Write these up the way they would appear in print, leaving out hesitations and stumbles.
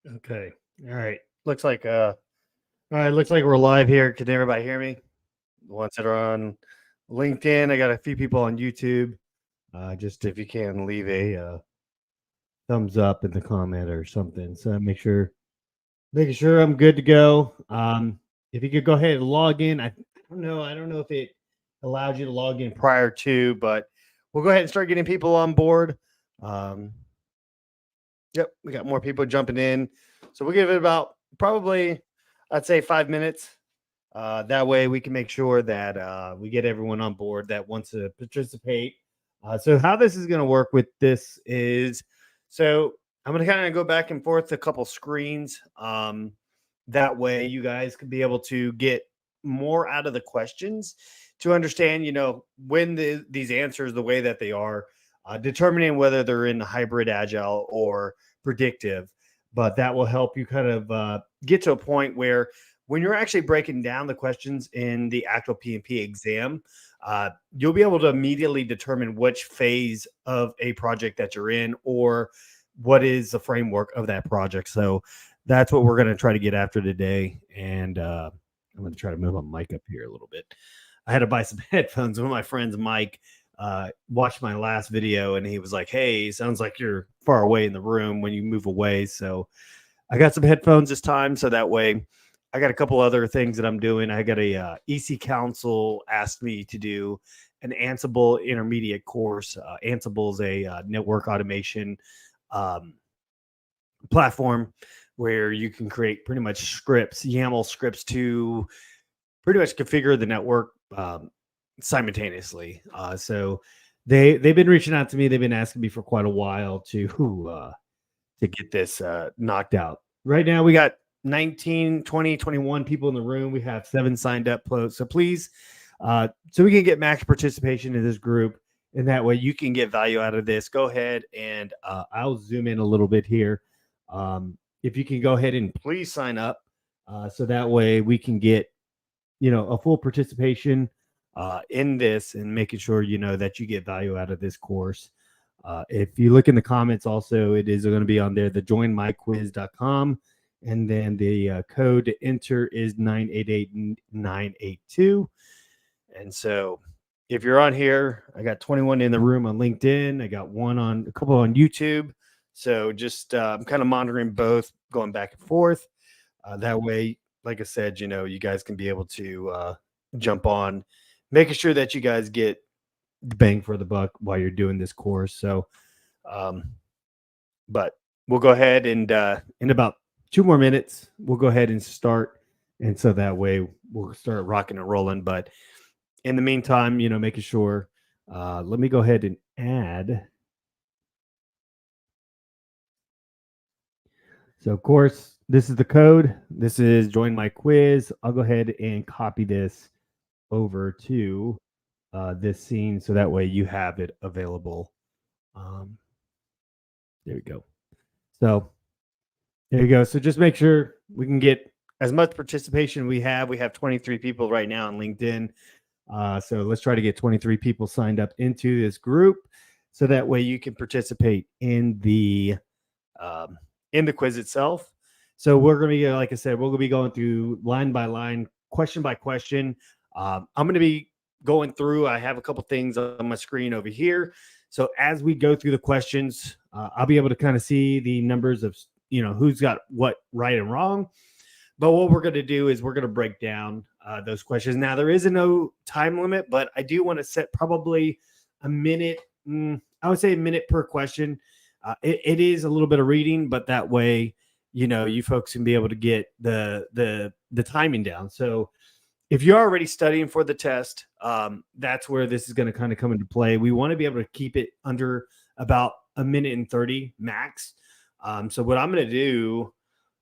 Okay. All right. Looks like all right, looks like we're live here. Can everybody hear me? The ones that are on LinkedIn, I got a few people on YouTube. Just if you can leave a thumbs up in the comment or something. So making sure I'm good to go. If you could go ahead and log in. I don't know if it allows you to log in prior to, but we'll go ahead and start getting people on board. Um, Yep, we got more people jumping in. So we'll give it about probably, I'd say 5 minutes. That way we can make sure that we get everyone on board that wants to participate. So how this is going to work with this is, so I'm going to kind of go back and forth a couple screens. That way you guys can be able to get more out of the questions to understand, when these answers the way that they are, determining whether they're in hybrid agile or predictive. But that will help you kind of get to a point where when you're actually breaking down the questions in the actual PMP exam, you'll be able to immediately determine which phase of a project that you're in or what is the framework of that project. So that's what we're going to try to get after today. And I'm going to try to move my mic up here a little bit. I had to buy some headphones. One of my friends, Mike, watched my last video and he was like, "Hey, sounds like you're far away in the room when you move away." So I got some headphones this time, so that way I got a couple other things that I'm doing. I got a EC Council asked me to do an Ansible intermediate course. Ansible is a network automation um, platform where you can create pretty much scripts, YAML scripts to pretty much configure the network simultaneously. So they've been reaching out to me. They've been asking me for quite a while to get this knocked out. Right now, we got 19, 20, 21 people in the room. We have 7 signed up. So please, so we can get max participation in this group. And that way you can get value out of this. Go ahead and I'll zoom in a little bit here. If you can go ahead and please sign up. So that way we can get, a full participation in this and making sure, that you get value out of this course. If you look in the comments, also, it is going to be on there, the joinmyquiz.com. And then the code to enter is 988982. And so if you're on here, I got 21 in the room on LinkedIn. I got a couple on YouTube. So just I'm kind of monitoring both, going back and forth. That way, like I said, you guys can be able to jump on, making sure that you guys get bang for the buck while you're doing this course. So, but we'll go ahead and in about 2 more minutes, we'll go ahead and start. And so that way we'll start rocking and rolling. But in the meantime, making sure, let me go ahead and add. So, of course, this is the code. This is join my quiz. I'll go ahead and copy this over to this scene so that way you have it available. There we go. So there you go. So just make sure we can get as much participation we have. We have 23 people right now on LinkedIn. So let's try to get 23 people signed up into this group so that way you can participate in the quiz itself. So we're going to be, like I said, we're going to be going through line by line, question by question. I'm going to be going through. I have a couple things on my screen over here. So as we go through the questions, I'll be able to kind of see the numbers of, who's got what right and wrong. But what we're going to do is we're going to break down those questions. Now, there is no time limit, but I do want to set probably a minute. I would say a minute per question. It is a little bit of reading, but that way, you folks can be able to get the timing down. So if you're already studying for the test, that's where this is going to kind of come into play. We want to be able to keep it under about a minute and 30 max. So what I'm going to do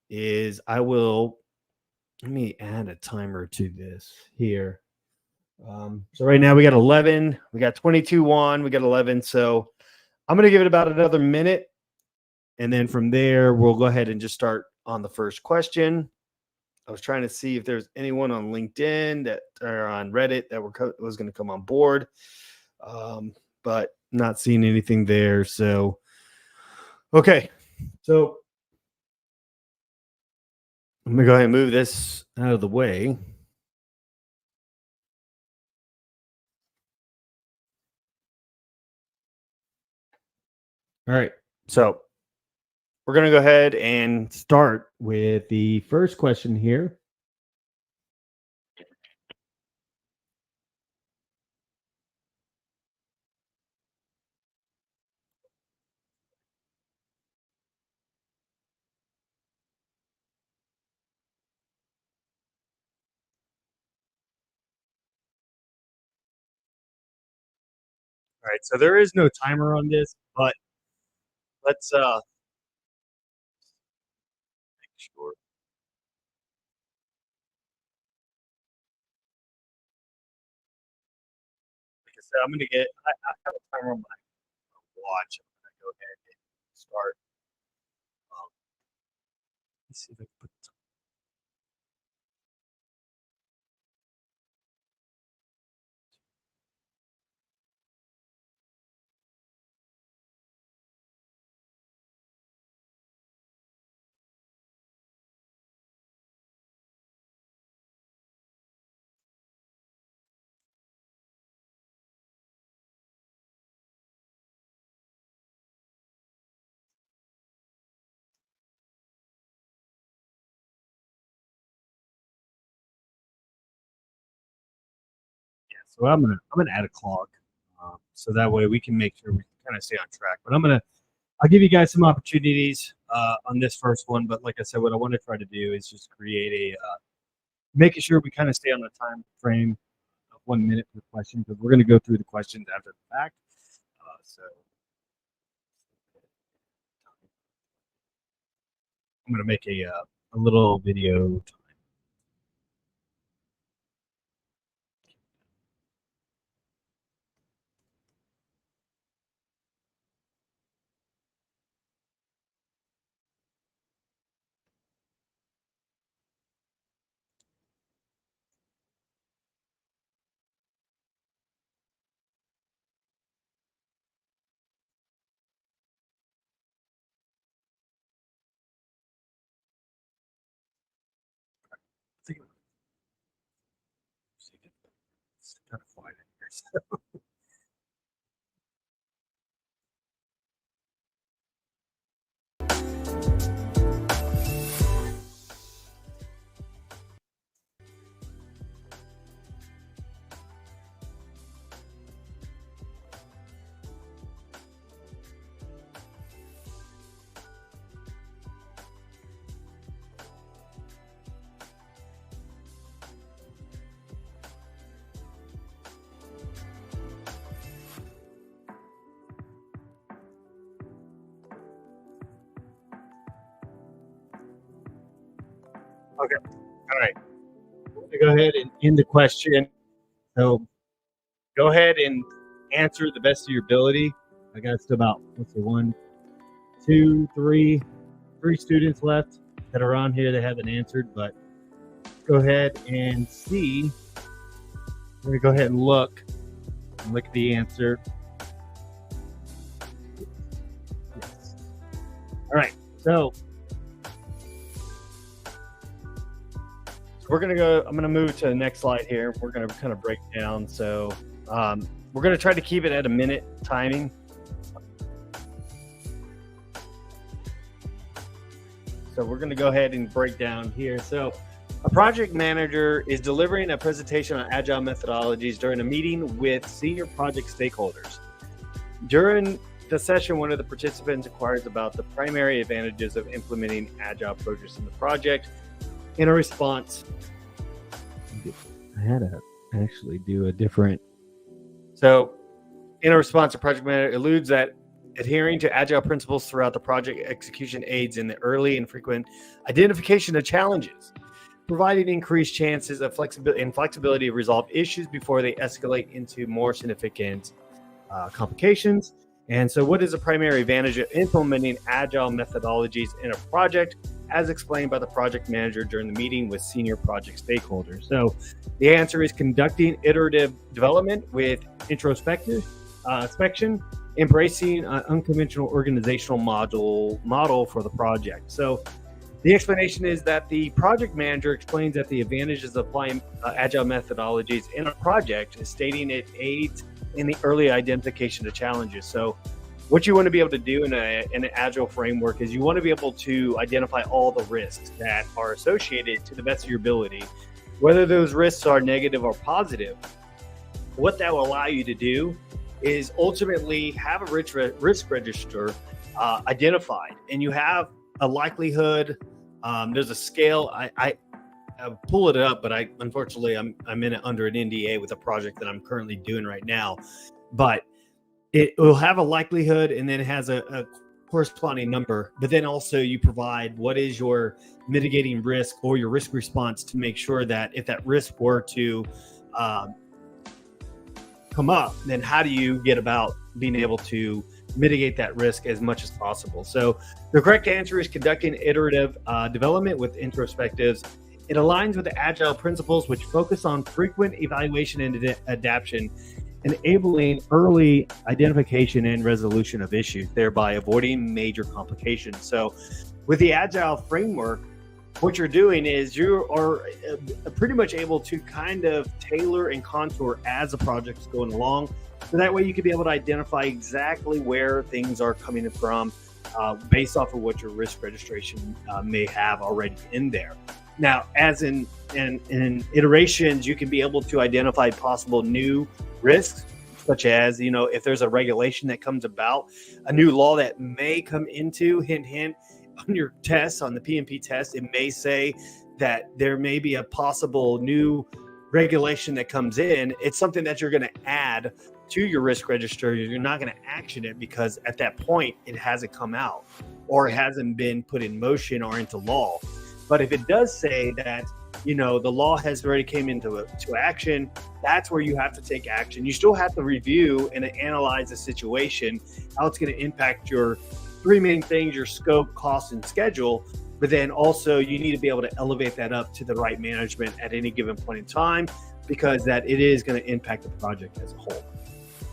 is let me add a timer to this here. So right now we got 11, we got 22 on, we got 11. So I'm going to give it about another minute. And then from there, we'll go ahead and just start on the first question. I was trying to see if there's anyone on LinkedIn or on Reddit that was going to come on board, but not seeing anything there. So, okay. So I'm gonna go ahead and move this out of the way. All right. So we're gonna go ahead and start with the first question here. All right. So there is no timer on this, but let's make sure. Like I said, I have a timer on my watch. I'm gonna go ahead and start. Um, let's see if I can put. Yeah, so I'm gonna add a clock, so that way we can make sure we kind of stay on track. But I'll give you guys some opportunities on this first one. But like I said, what I want to try to do is just create making sure we kind of stay on the time frame of 1 minute per question because we're going to go through the questions after the fact. So I'm going to make a little video. I think it's kind of quiet in here. Okay. All right. Go ahead and end the question. So go ahead and answer the best of your ability. I got still about, let's see, one, two, three students left that are on here that haven't answered, but go ahead and see. We're gonna go ahead and look at the answer. Yes. All right, so we're gonna go. I'm gonna move to the next slide here. We're gonna kind of break down. So we're gonna try to keep it at a minute timing. So we're going to go ahead and break down here. So a project manager is delivering a presentation on agile methodologies during a meeting with senior project stakeholders. During the session, one of the participants inquires about the primary advantages of implementing agile approaches in the project. In a response, I had to actually do a different. So in a response, the project manager alludes that adhering to agile principles throughout the project execution aids in the early and frequent identification of challenges, providing increased chances of flexibility to resolve issues before they escalate into more significant complications. And so what is the primary advantage of implementing agile methodologies in a project, as explained by the project manager during the meeting with senior project stakeholders? So the answer is conducting iterative development with introspective inspection, embracing an unconventional organizational model for the project. So The explanation is that the project manager explains that the advantages of applying agile methodologies in a project is stating it aids in the early identification of challenges. So what you want to be able to do in an agile framework is you want to be able to identify all the risks that are associated to the best of your ability, whether those risks are negative or positive. What that will allow you to do is ultimately have a risk register identified, and you have a likelihood. There's a scale. I pull it up, but unfortunately I'm in it under an NDA with a project that I'm currently doing right now. But it will have a likelihood, and then it has a corresponding number. But then also you provide what is your mitigating risk or your risk response to make sure that if that risk were to come up, then how do you get about being able to mitigate that risk as much as possible? So the correct answer is conducting iterative development with introspectives. It aligns with the agile principles, which focus on frequent evaluation and adaptation, enabling early identification and resolution of issues, thereby avoiding major complications. So with the agile framework, what you're doing is you are pretty much able to kind of tailor and contour as the project is going along. So that way you can be able to identify exactly where things are coming from based off of what your risk registration may have already in there. Now, as in iterations, you can be able to identify possible new risks, such as, if there's a regulation that comes about, a new law that may come into, hint, hint, on your test, on the PMP test, it may say that there may be a possible new regulation that comes in. It's something that you're going to add to your risk register. You're not going to action it because at that point it hasn't come out or it hasn't been put in motion or into law. But if it does say that, the law has already came into action, that's where you have to take action. You still have to review and analyze the situation, how it's going to impact your three main things: your scope, cost, and schedule. But then also you need to be able to elevate that up to the right management at any given point in time, because that it is going to impact the project as a whole.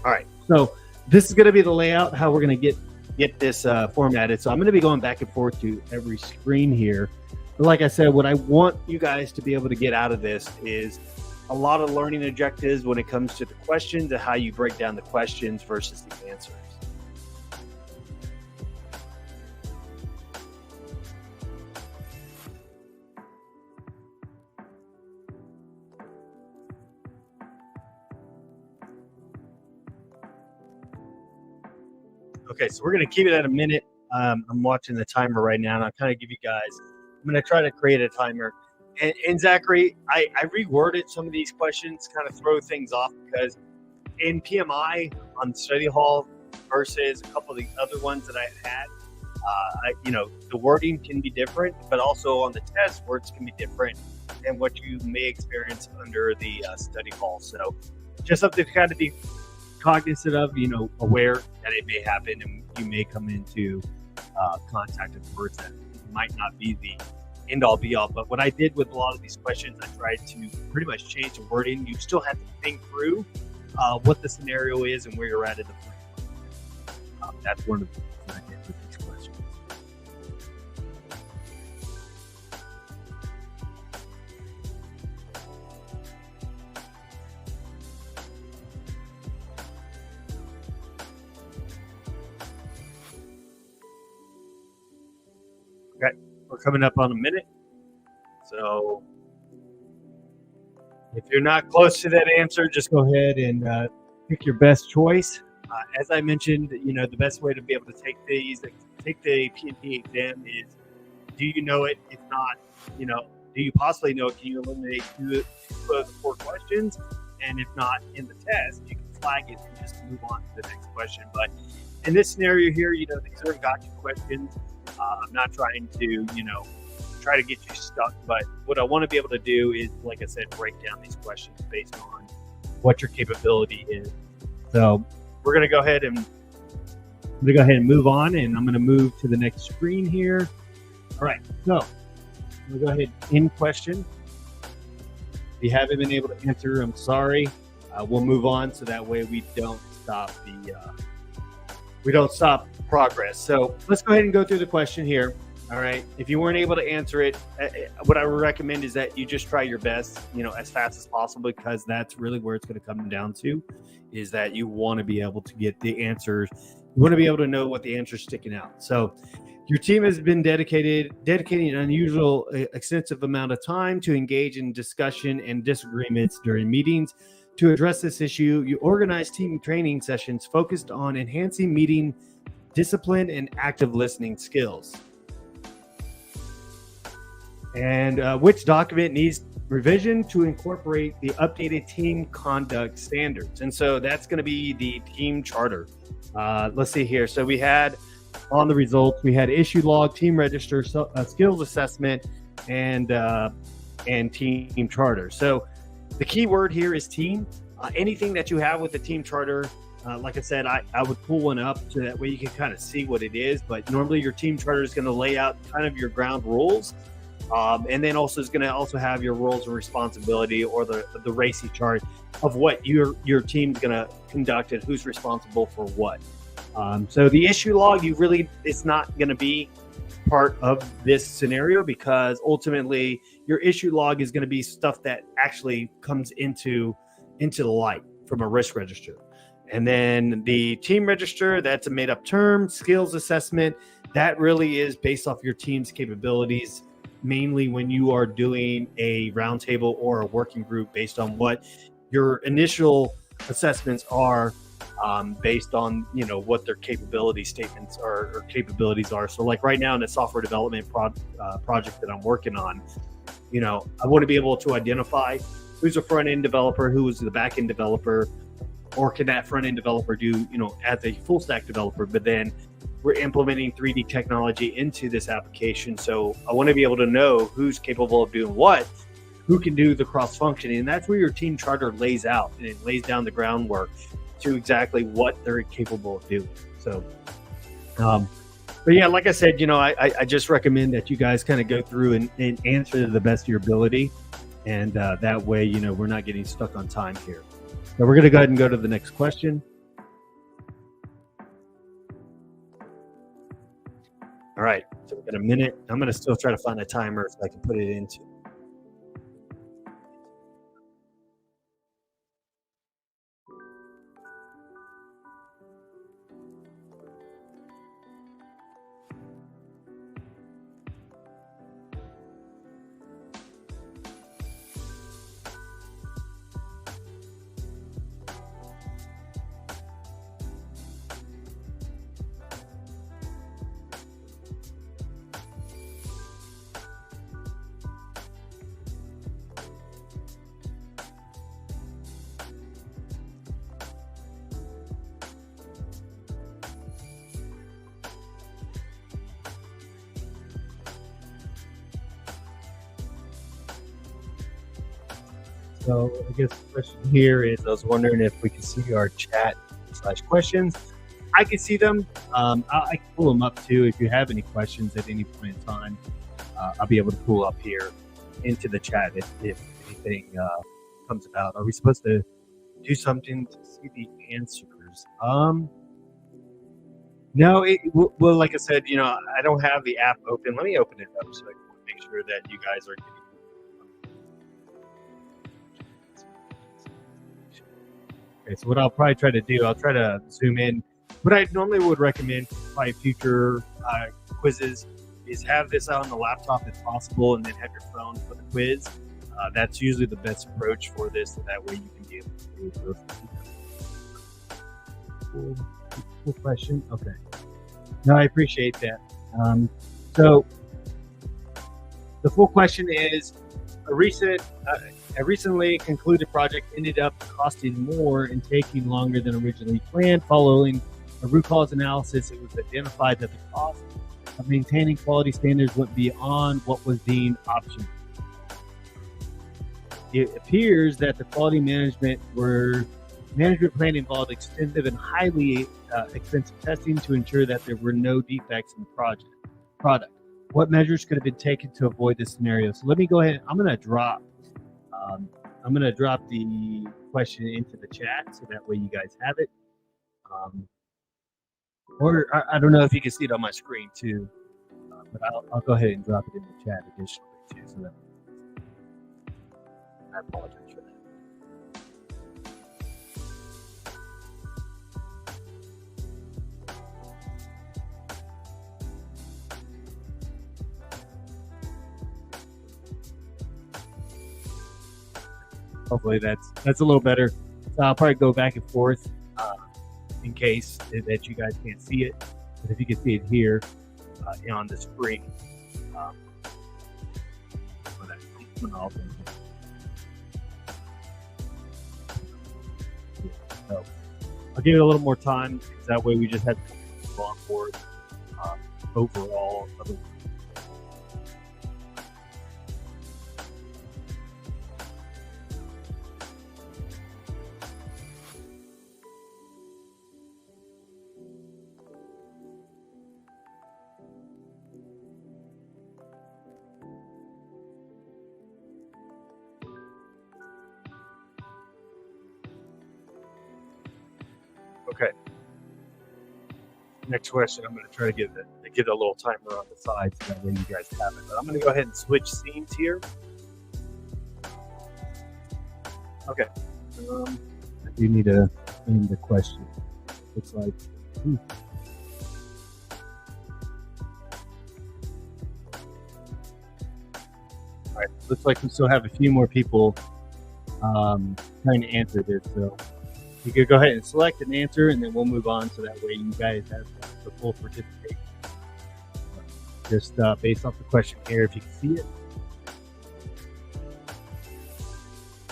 All right, so this is going to be the layout, how we're going to get this formatted. So I'm going to be going back and forth to every screen here. But like I said, what I want you guys to be able to get out of this is a lot of learning objectives when it comes to the questions and how you break down the questions versus the answers. Okay, so we're going to keep it at a minute. I'm watching the timer right now, and I'll kind of give you guys, I'm going to try to create a timer. And Zachary, I reworded some of these questions, kind of throw things off, because in PMI on study hall versus a couple of the other ones that I had, the wording can be different, but also on the test, words can be different than what you may experience under the study hall. So just something to kind of be cognizant of, aware that it may happen, and you may come into contact with words that might not be the end all be all. But what I did with a lot of these questions, I tried to pretty much change the wording. You still have to think through what the scenario is and where you're at in the plan. That's one of the things that I did with these questions. Okay, we're coming up on a minute. So if you're not close to that answer, just go ahead and pick your best choice. As I mentioned, the best way to be able to take the PMP exam is, do you know it? If not, do you possibly know it? Can you eliminate two of the four questions? And if not, in the test, you can flag it and just move on to the next question. But in this scenario here, these are gotcha questions. I'm not trying to, try to get you stuck, but what I want to be able to do is, like I said, break down these questions based on what your capability is. So we're going to go ahead and move on, and I'm going to move to the next screen here. All right, so I'm going to go ahead and end question. If you haven't been able to answer, I'm sorry. We'll move on, so that way we don't stop progress. So let's go ahead and go through the question here. All right. If you weren't able to answer it, what I would recommend is that you just try your best, as fast as possible, because that's really where it's going to come down to, is that you want to be able to get the answers. You want to be able to know what the answer's sticking out. So your team has been dedicating an unusual, extensive amount of time to engage in discussion and disagreements during meetings. To address this issue, you organize team training sessions focused on enhancing meeting discipline and active listening skills. And which document needs revision to incorporate the updated team conduct standards? And so that's going to be the team charter. Let's see here. So we had on the results, we had issue log, team register, skills assessment, and team charter. So the key word here is team. Anything that you have with the team charter, like I said, I would pull one up so that way you can kind of see what it is. But normally your team charter is going to lay out kind of your ground rules. And then also is going to also have your roles and responsibility, or the RACI chart of what your team's going to conduct and who's responsible for what. So the issue log, it's not going to be part of this scenario, because ultimately your issue log is going to be stuff that actually comes into the light from a risk register. And then the team register, that's a made up term. Skills assessment, that really is based off your team's capabilities, mainly when you are doing a roundtable or a working group, based on what your initial assessments are, based on what their capability statements are or capabilities are. So like right now in the software development project that I'm working on, I want to be able to identify who's a front end developer, who is the back end developer, or can that front end developer do as a full stack developer. But then we're implementing 3D technology into this application. So I want to be able to know who's capable of doing what, who can do the cross functioning. And that's where your team charter lays out, and it lays down the groundwork to exactly what they're capable of doing. So, but yeah, like I said, I just recommend that you guys kind of go through and answer to the best of your ability. And that way, we're not getting stuck on time here. So we're going to go ahead and go to the next question. All right, so we've got a minute. I'm going to still try to find a timer so I can put it into. So I guess the question here is, I was wondering if we can see our chat/questions. I can see them. I can pull them up too. If you have any questions at any point in time, I'll be able to pull up here into the chat if anything comes about. Are we supposed to do something to see the answers? No. Well, like I said, I don't have the app open. Let me open it up so I can make sure that you guys are getting. Okay, so what I'll probably try to do, I'll try to zoom in. What I normally would recommend for my future quizzes is have this out on the laptop if possible, and then have your phone for the quiz. That's usually the best approach for this, so that way you can be able to do it. Cool question. Okay. No, I appreciate that. So the full question is, a recently concluded project ended up costing more and taking longer than originally planned. Following a root cause analysis, it was identified that the cost of maintaining quality standards went beyond what was deemed optional. It appears that the quality management plan involved extensive and highly expensive testing to ensure that there were no defects in the product. What measures could have been taken to avoid this scenario? So let me go ahead. I'm going to drop the question into the chat so that way you guys have it. Or I don't know if you can see it on my screen too. but I'll go ahead and drop it in the chat additionally too. So that I apologize for that. Hopefully that's a little better. So I'll probably go back and forth in case that you guys can't see it. But if you can see it here on the screen, so I'll give it a little more time. That way we just have to go on board overall. Okay. Next question, I'm going to try to get a little timer on the side so that way you guys have it. But I'm going to go ahead and switch scenes here. Okay. I do need to end the question. Looks like. All right. Looks like we still have a few more people trying to answer this. So you could go ahead and select an answer, and then we'll move on so that way you guys have the full participation. Just based off the question here, if you can see it.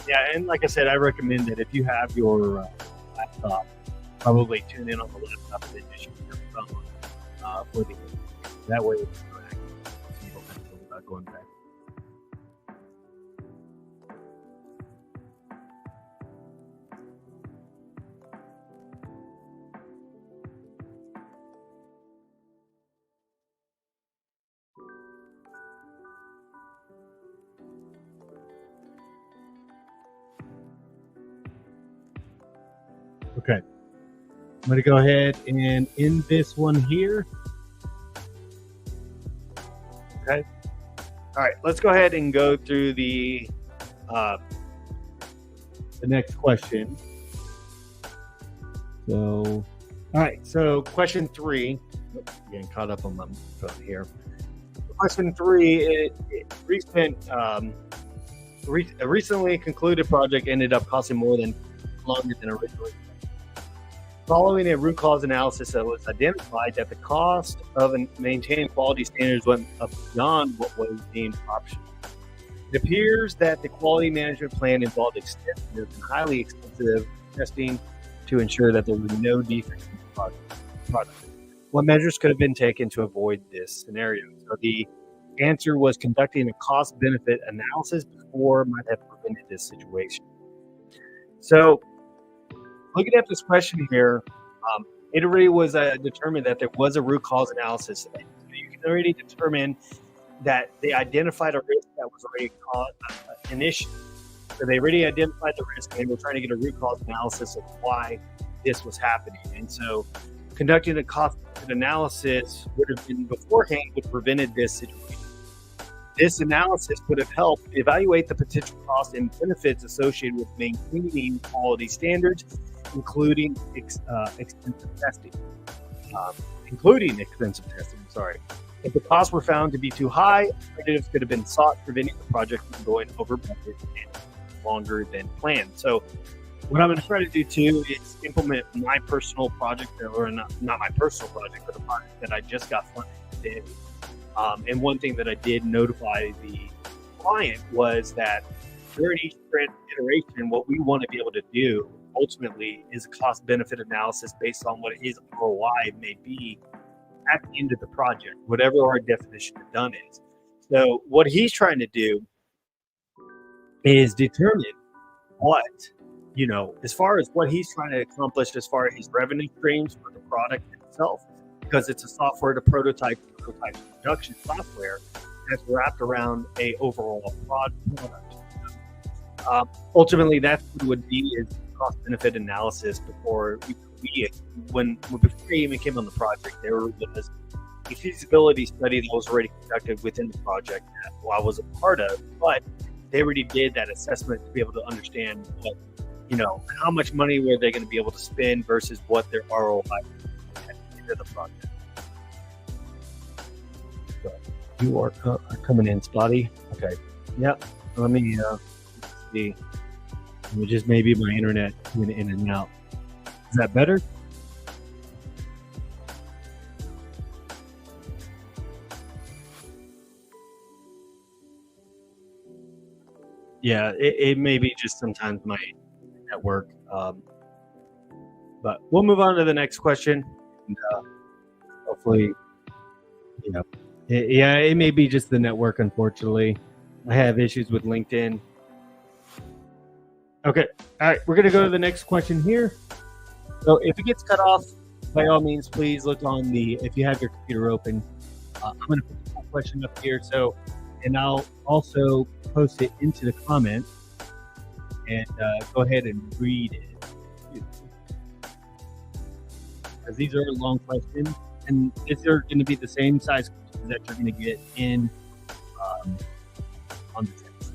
Yeah, and like I said, I recommend that if you have your laptop, probably tune in on the laptop and then just use your phone for the that way it's interactive, so you don't have to worry about going back. Okay, I'm going to go ahead and end this one here. Okay. All right, let's go ahead and go through the next question. So, all right, so question 3. Getting caught up on my phone here. Question 3, a recently concluded project ended up costing longer than originally. Following a root cause analysis, it was identified that the cost of maintaining quality standards went up beyond what was deemed optional. It appears that the quality management plan involved extensive and highly expensive testing to ensure that there was no defects in the product. What measures could have been taken to avoid this scenario? So the answer was conducting a cost-benefit analysis before might have prevented this situation. So looking at this question here, it already was determined that there was a root cause analysis. So you can already determine that they identified a risk that was already an issue. So they already identified the risk, and they were trying to get a root cause analysis of why this was happening. And so conducting a cost analysis would have been beforehand would have prevented this situation. This analysis would have helped evaluate the potential costs and benefits associated with maintaining quality standards, including extensive testing. If the costs were found to be too high, alternatives could have been sought, preventing the project from going over budget and longer than planned. So what I'm going to try to do too is implement my personal project, or not my personal project, but a project that I just got funded today. And one thing that I did notify the client was that during each iteration, what we want to be able to do ultimately is a cost-benefit analysis based on what his ROI may be at the end of the project, whatever our definition of done is. So what he's trying to do is determine what, as far as what he's trying to accomplish as far as his revenue streams for the product itself, because it's a software to prototype production software that's wrapped around a overall product. Ultimately, that's what it would be is cost benefit analysis before he even came on the project. There was a feasibility study that was already conducted within the project that I was a part of, but they already did that assessment to be able to understand what, how much money were they going to be able to spend versus what their ROI at the end of the project. So you are coming in spotty. Okay. Yep. Let me see. It just maybe my internet went in and out. Is that better? Yeah, it may be just sometimes my network. But we'll move on to the next question. And, hopefully, it may be just the network, unfortunately. I have issues with LinkedIn. Okay. All right. We're going to go to the next question here. So if it gets cut off, by all means, please look on if you have your computer open. I'm going to put the full question up here. And I'll also post it into the comments and go ahead and read it. Because these are long questions, and these are going to be the same size questions that you're going to get in on the text.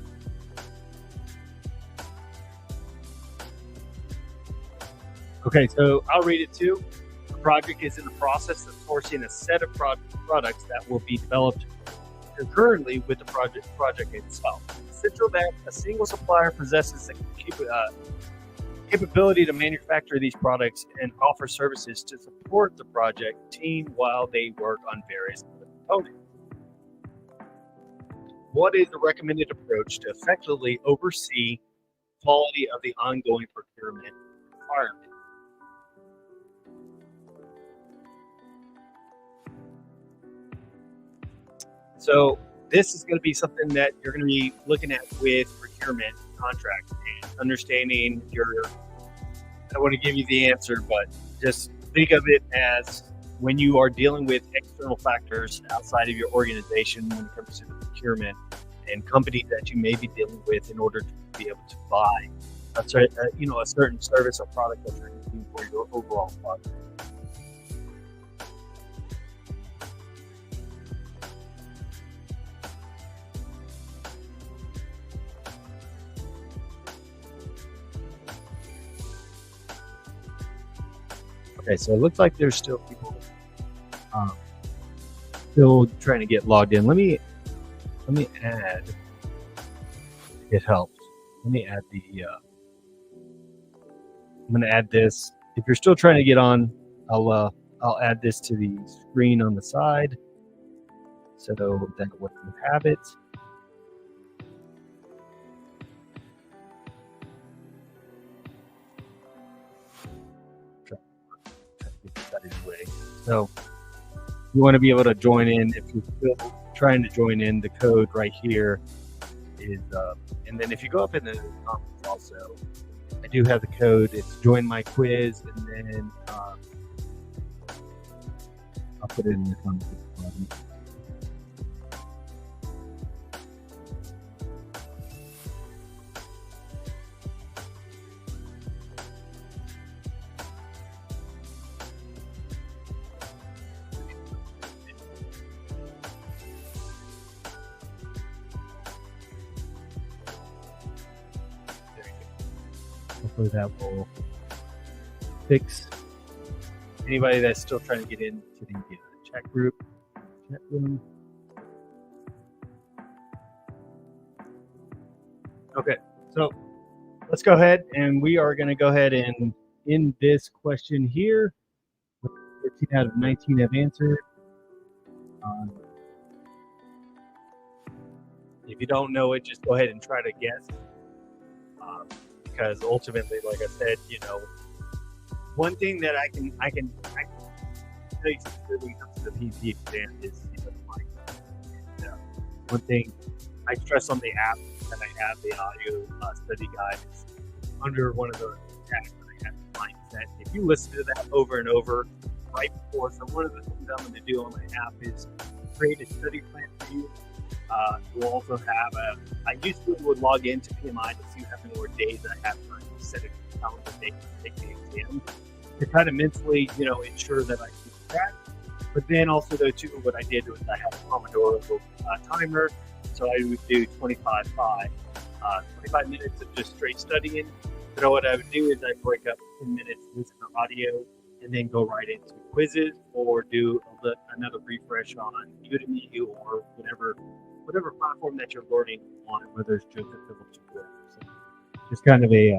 Okay, so I'll read it too. The project is in the process of sourcing a set of products that will be developed concurrently with the project itself. It's essential that a single supplier possesses the capability to manufacture these products and offer services to support the project team while they work on various components. What is the recommended approach to effectively oversee quality of the ongoing procurement requirement? So this is going to be something that you're going to be looking at with procurement contracts and understanding I don't want to give you the answer, but just think of it as when you are dealing with external factors outside of your organization when it comes to the procurement and companies that you may be dealing with in order to be able to buy a certain service or product that you're using for your overall project. Okay, so it looks like there's still people still trying to get logged in. Let me add. It helps. Let me add I'm going to add this. If you're still trying to get on, I'll add this to the screen on the side, so that way you have it. So you want to be able to join in. If you're still trying to join in, the code right here is, and then if you go up in the comments also, I do have the code. It's join my quiz, and then I'll put it in the comments. Hopefully that will fix anybody that's still trying to get into the chat room. Okay, so let's go ahead, and we are going to go ahead and in this question here, 13 out of 19 have answered. If you don't know it, just go ahead and try to guess. Because ultimately, like I said, one thing that I can say when it comes to the PMP exam is one thing I stress on the app that I have, the audio study guide, is under one of the tabs that I have mindset. If you listen to that over and over right before, so one of the things I'm going to do on my app is create a study plan for you. We'll also have I used to would log into PMI to see how many more days I have time to set a calendar date to take the exam to kind of mentally, ensure that I keep track. But then also though too, what I did was I had a Pomodoro timer, so I would do 25 minutes of just straight studying. But what I would do is I'd break up 10 minutes, listen to audio, and then go right into quizzes or do another refresh on Udemy or whatever platform that you're learning on, whether it's Joseph Phillips or so just kind of a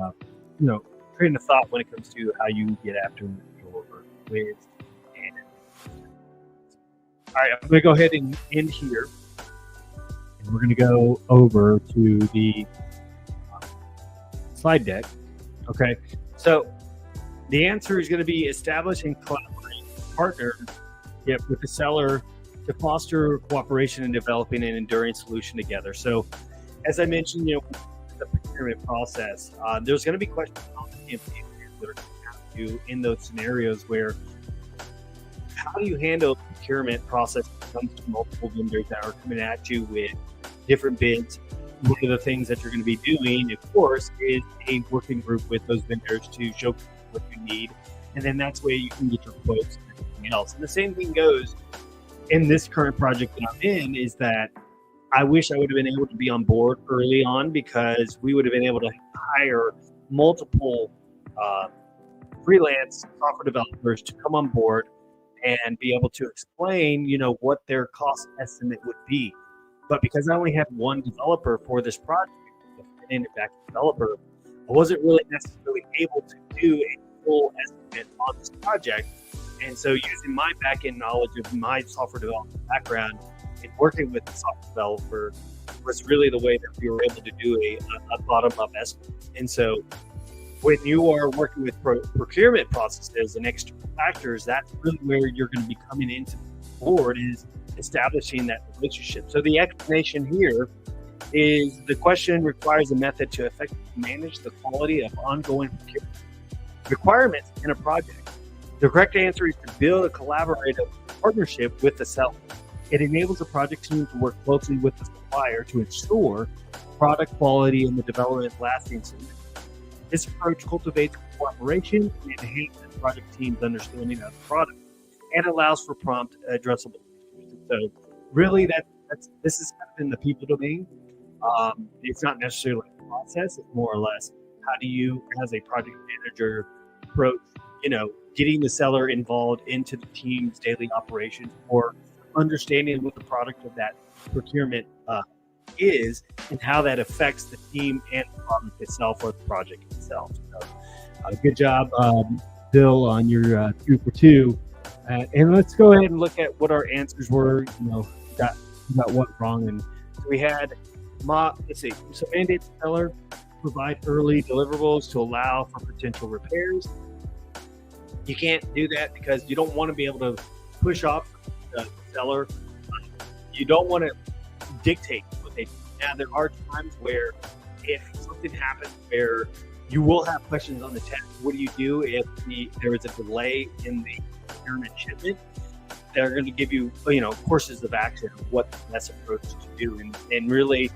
train of thought when it comes to how you get after your quiz. And all right, I'm going to go ahead and end here, and we're going to go over to the slide deck. Okay, so the answer is going to be establish and collaborate partners with the seller to foster cooperation in developing an enduring solution together. So, as I mentioned, the procurement process, there's going to be questions on the PMP that are going to have you in those scenarios where how do you handle the procurement process when it comes to multiple vendors that are coming at you with different bids? One of the things that you're going to be doing, of course, is a working group with those vendors to show what you need, and then that's where you can get your quotes and everything else. And the same thing goes in this current project that I'm in, is that I wish I would have been able to be on board early on, because we would have been able to hire multiple freelance software developers to come on board and be able to explain, what their cost estimate would be. But because I only had one developer for this project, a back developer, I wasn't really necessarily able to do a full estimate on this project. And so using my back-end knowledge of my software development background and working with the software developer was really the way that we were able to do a bottom-up estimate. And so when you are working with procurement processes and external factors, that's really where you're going to be coming into the board, is establishing that relationship. So the explanation here is the question requires a method to effectively manage the quality of ongoing procurement requirements in a project. The correct answer is to build a collaborative partnership with the seller. It enables the project team to work closely with the supplier to ensure product quality and the development lasting solution. This approach cultivates cooperation and enhances the project team's understanding of the product, and allows for prompt addressable issues. So really this is kind of in the people domain. It's not necessarily a process, it's more or less how do you, as a project manager, approach, getting the seller involved into the team's daily operations, or understanding what the product of that procurement is and how that affects the team and the product itself, or the project itself. So, good job, Bill, on your 2 for 2. And let's go ahead and look at what our answers were. Got one wrong, and so we had let's see. So mandate the seller provide early deliverables to allow for potential repairs. You can't do that because you don't want to be able to push off the seller. You don't want to dictate what they do. Now, there are times where if something happens where you will have questions on the test, what do you do if there is a delay in the procurement shipment? They're going to give you, courses of action of what the best approach to do. And really,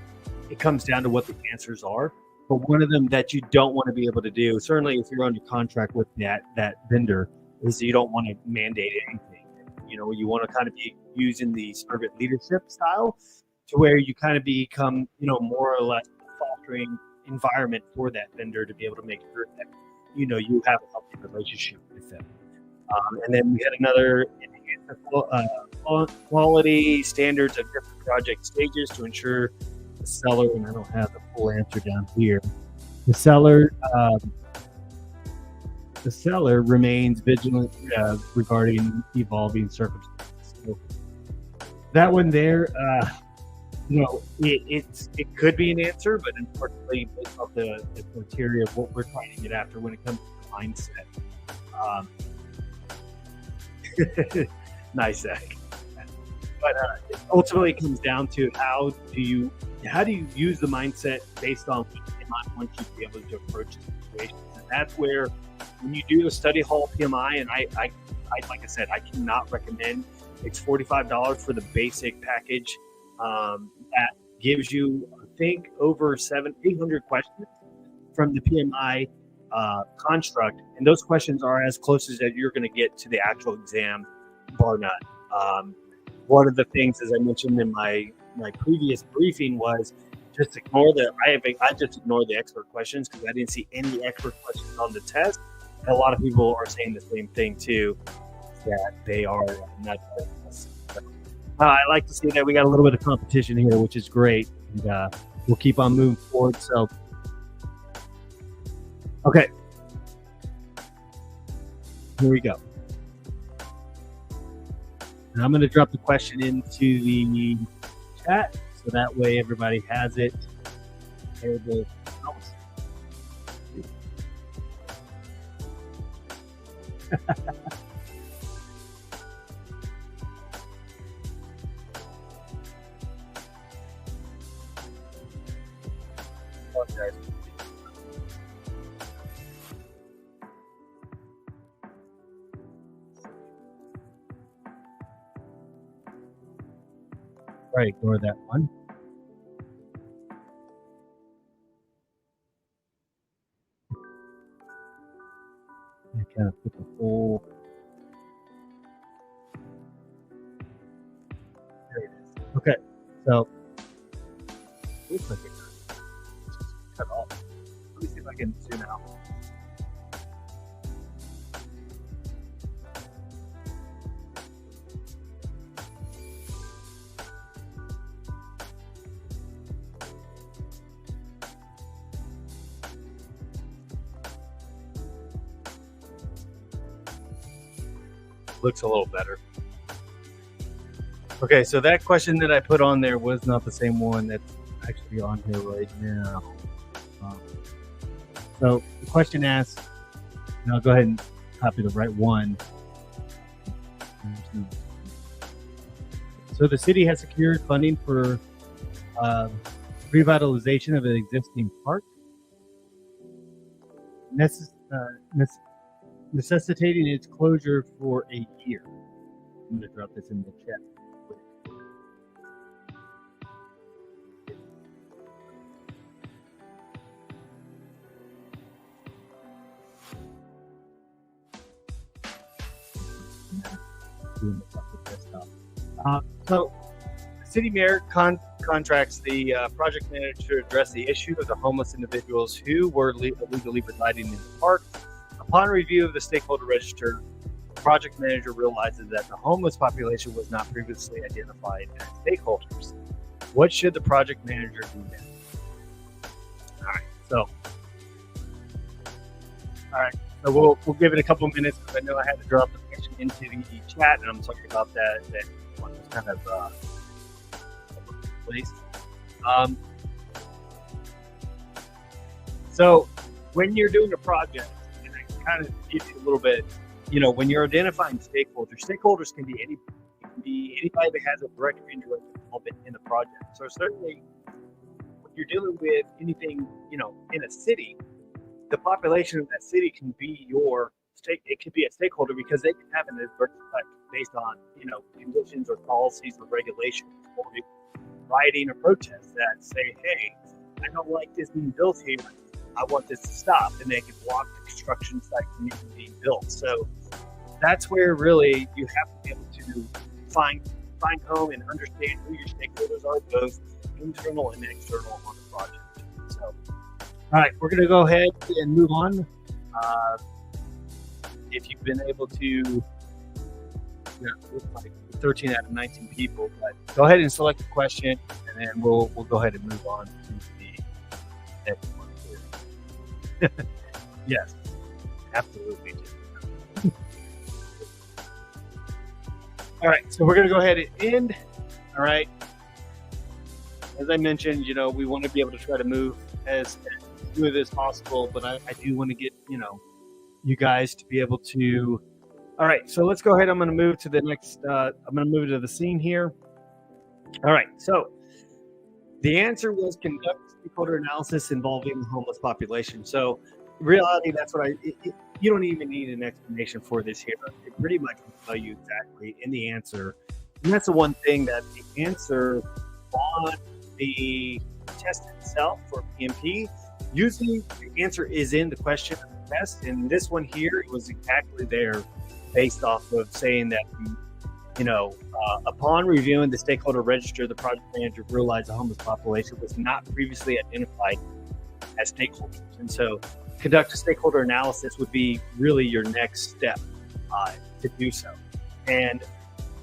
it comes down to what the answers are. But one of them that you don't want to be able to do, certainly if you're under contract with that vendor, is you don't want to mandate anything. You want to kind of be using the servant leadership style to where you kind of become, more or less fostering environment for that vendor to be able to make sure that, you have a healthy relationship with them. And then we had another quality standards of different project stages to ensure the seller, and I don't have the full answer down here, the seller remains vigilant regarding evolving circumstances. So that one there, it could be an answer, but unfortunately, based off the criteria of what we're trying to get after when it comes to mindset. Nice, Zach. But it ultimately comes down to how do you use the mindset based on what PMI wants you to be able to approach the situation. And that's where when you do a study hall PMI, and I like I said, I cannot recommend. It's $45 for the basic package. That gives you, I think, over 800 questions from the PMI construct, and those questions are as close as that you're going to get to the actual exam, bar none. One of the things, as I mentioned in my previous briefing, was just ignore I just ignored the expert questions because I didn't see any expert questions on the test. And a lot of people are saying the same thing too, that they are not. So, I like to see that we got a little bit of competition here, which is great. And we'll keep on moving forward. So, okay, here we go. And I'm going to drop the question into the chat so that way everybody has it. Right, ignore that one. I kind of put the whole. There it is. Okay, so looks like it's cut off. Let me see if I can zoom out. Looks a little better. Okay, so that question that I put on there was not the same one that's actually on here right now. So the question asks, and I'll go ahead and copy the right one. So the city has secured funding for revitalization of an existing park, necessitating its closure for a year. I'm going to drop this in the chat. So, the city mayor contracts the project manager to address the issue of the homeless individuals who were illegally residing in the park. Upon review of the stakeholder register, the project manager realizes that the homeless population was not previously identified as stakeholders. What should the project manager do then? All right, so we'll give it a couple minutes because I know I had to drop the question into the chat, and I'm sorry about that. That one was kind of placed. So when you're doing a project, and I kind of give you a little bit, when you're identifying stakeholders can be anybody. It can be anybody that has a direct or indirect involvement in the project. So certainly, when you're dealing with anything, in a city, the population of that city can be your stake. It could be a stakeholder because they can have an adverse effect based on, conditions or policies or regulations or rioting or protests that say, hey, I don't like this being built here. I want this to stop, and they can block the construction site from even being built. So that's where really you have to be able to find home and understand who your stakeholders are, both internal and external on the project. So, all right, we're going to go ahead and move on. If you've been able to, looks like 13 out of 19 people, but go ahead and select a question, and then we'll go ahead and move on to the next one here. Yes, absolutely. All right, so we're going to go ahead and end. All right. As I mentioned, we want to be able to try to move as smooth as possible, but I do want to get, you guys to be able to. All right, so let's go ahead. I'm going to move to the next. I'm going to move to the scene here. All right, so the answer was conduct stakeholder analysis involving the homeless population. So, in reality, that's what you don't even need an explanation for this here. It pretty much will tell you exactly in the answer, and that's the one thing that the answer on the test itself for PMP. Usually, the answer is in the question of the test, and this one here, it was exactly there, based off of saying that Upon reviewing the stakeholder register, the project manager realized the homeless population was not previously identified as stakeholders. And so conduct a stakeholder analysis would be really your next step to do so. And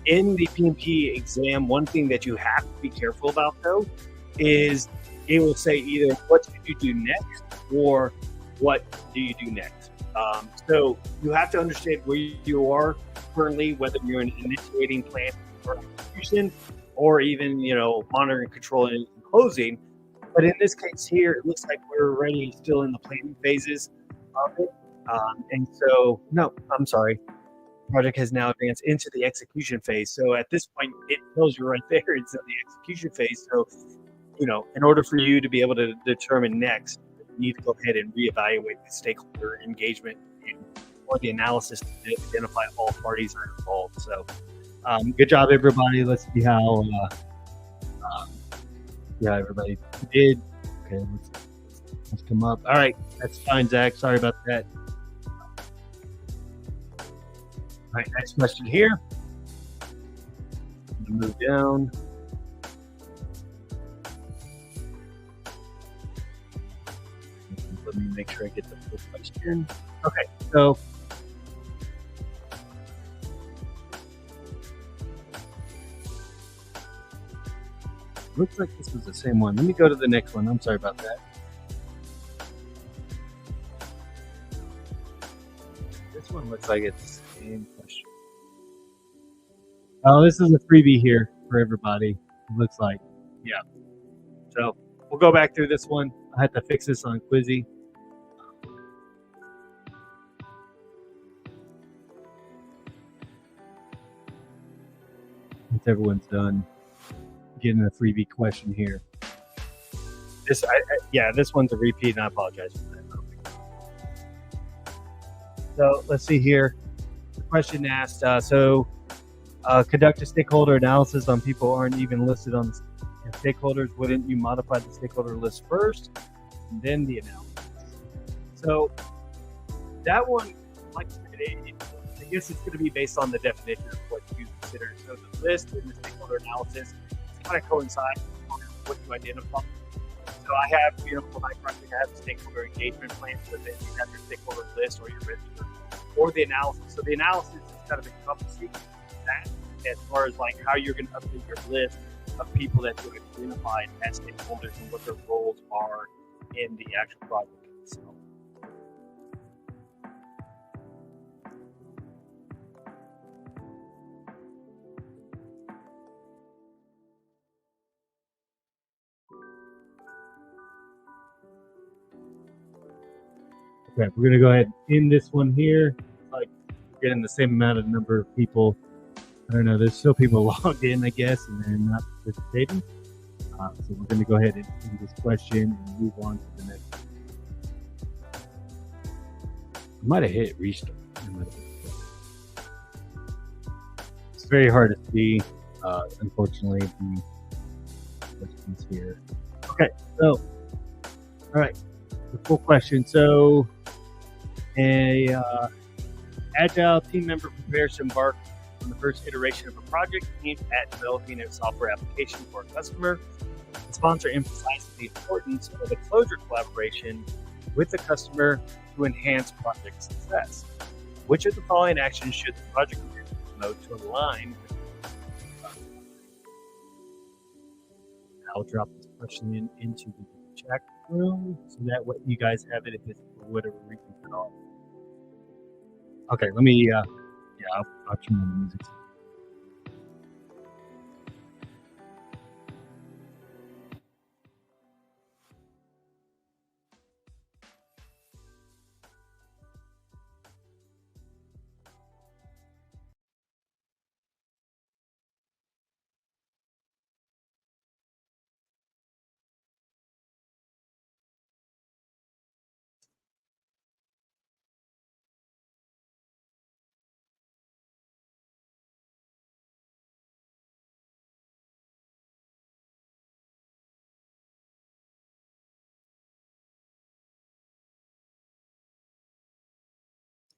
in the PMP exam, one thing that you have to be careful about, though, is it will say either what should you do next or what do you do next. So you have to understand where you are currently, whether you're in initiating plan or execution, or even monitoring, controlling, and closing. But in this case here, it looks like we're already still in the planning phases of it. And so, no, I'm sorry. Project has now advanced into the execution phase. So at this point, it tells you right there it's in the execution phase. So, in order for you to be able to determine next, you need to go ahead and reevaluate the stakeholder engagement or the analysis to identify all parties are involved. So, good job, everybody. Let's see how everybody did. Okay, let's come up. All right, that's fine, Zach. Sorry about that. All right, next question here. I'm gonna move down. Let me make sure I get the full question. Okay, so looks like this was the same one. Let me go to the next one. I'm sorry about that. This one looks like it's the same question. Oh, this is a freebie here for everybody. It looks like, yeah. So we'll go back through this one. I had to fix this on Quizzy. Once everyone's done getting a freebie question here. This one's a repeat, and I apologize for that. So let's see here. The question asked, conduct a stakeholder analysis on people who aren't even listed on the stakeholders. Wouldn't you modify the stakeholder list first and then the analysis? So that one, like I said, I guess it's going to be based on the definition of what you consider. So the list and the stakeholder analysis kind of coincide with what you identify. So I have, for my project, I have a stakeholder engagement plan, so then you have your stakeholder list or your register, or the analysis. So the analysis is kind of encompassing that as far as like how you're going to update your list of people that you identified as stakeholders and what their roles are in the actual project itself. Okay, we're gonna go ahead and end this one here. Like getting the same amount of number of people. I don't know. There's still people logged in, I guess, and they're not participating. So we're gonna go ahead and end this question and move on to the next one. I might have hit restart. It's very hard to see, unfortunately, the questions here. Okay, so all right, the full question. So a agile team member prepares to embark on the first iteration of a project aimed at developing a software application for a customer. The sponsor emphasizes the importance of a closure collaboration with the customer to enhance project success. Which of the following actions should the project manager promote to align with the customer? I'll drop this question into the chat room so that way you guys have it if it's for whatever reason at all. Okay, let me, I'll turn on the music.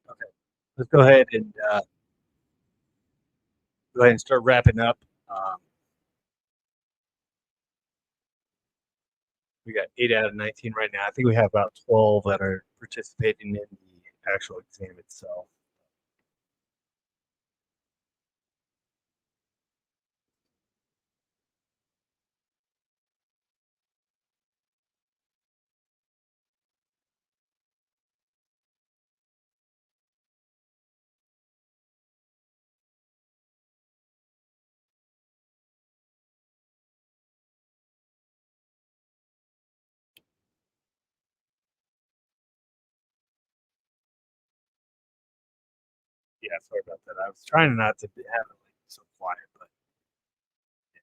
Okay, let's go ahead and go ahead and start wrapping up. Um, we got 8 out of 19 right now. I think we have about 12 that are participating in the actual exam itself. Yeah, sorry about that. I was trying not to have it like so quiet, but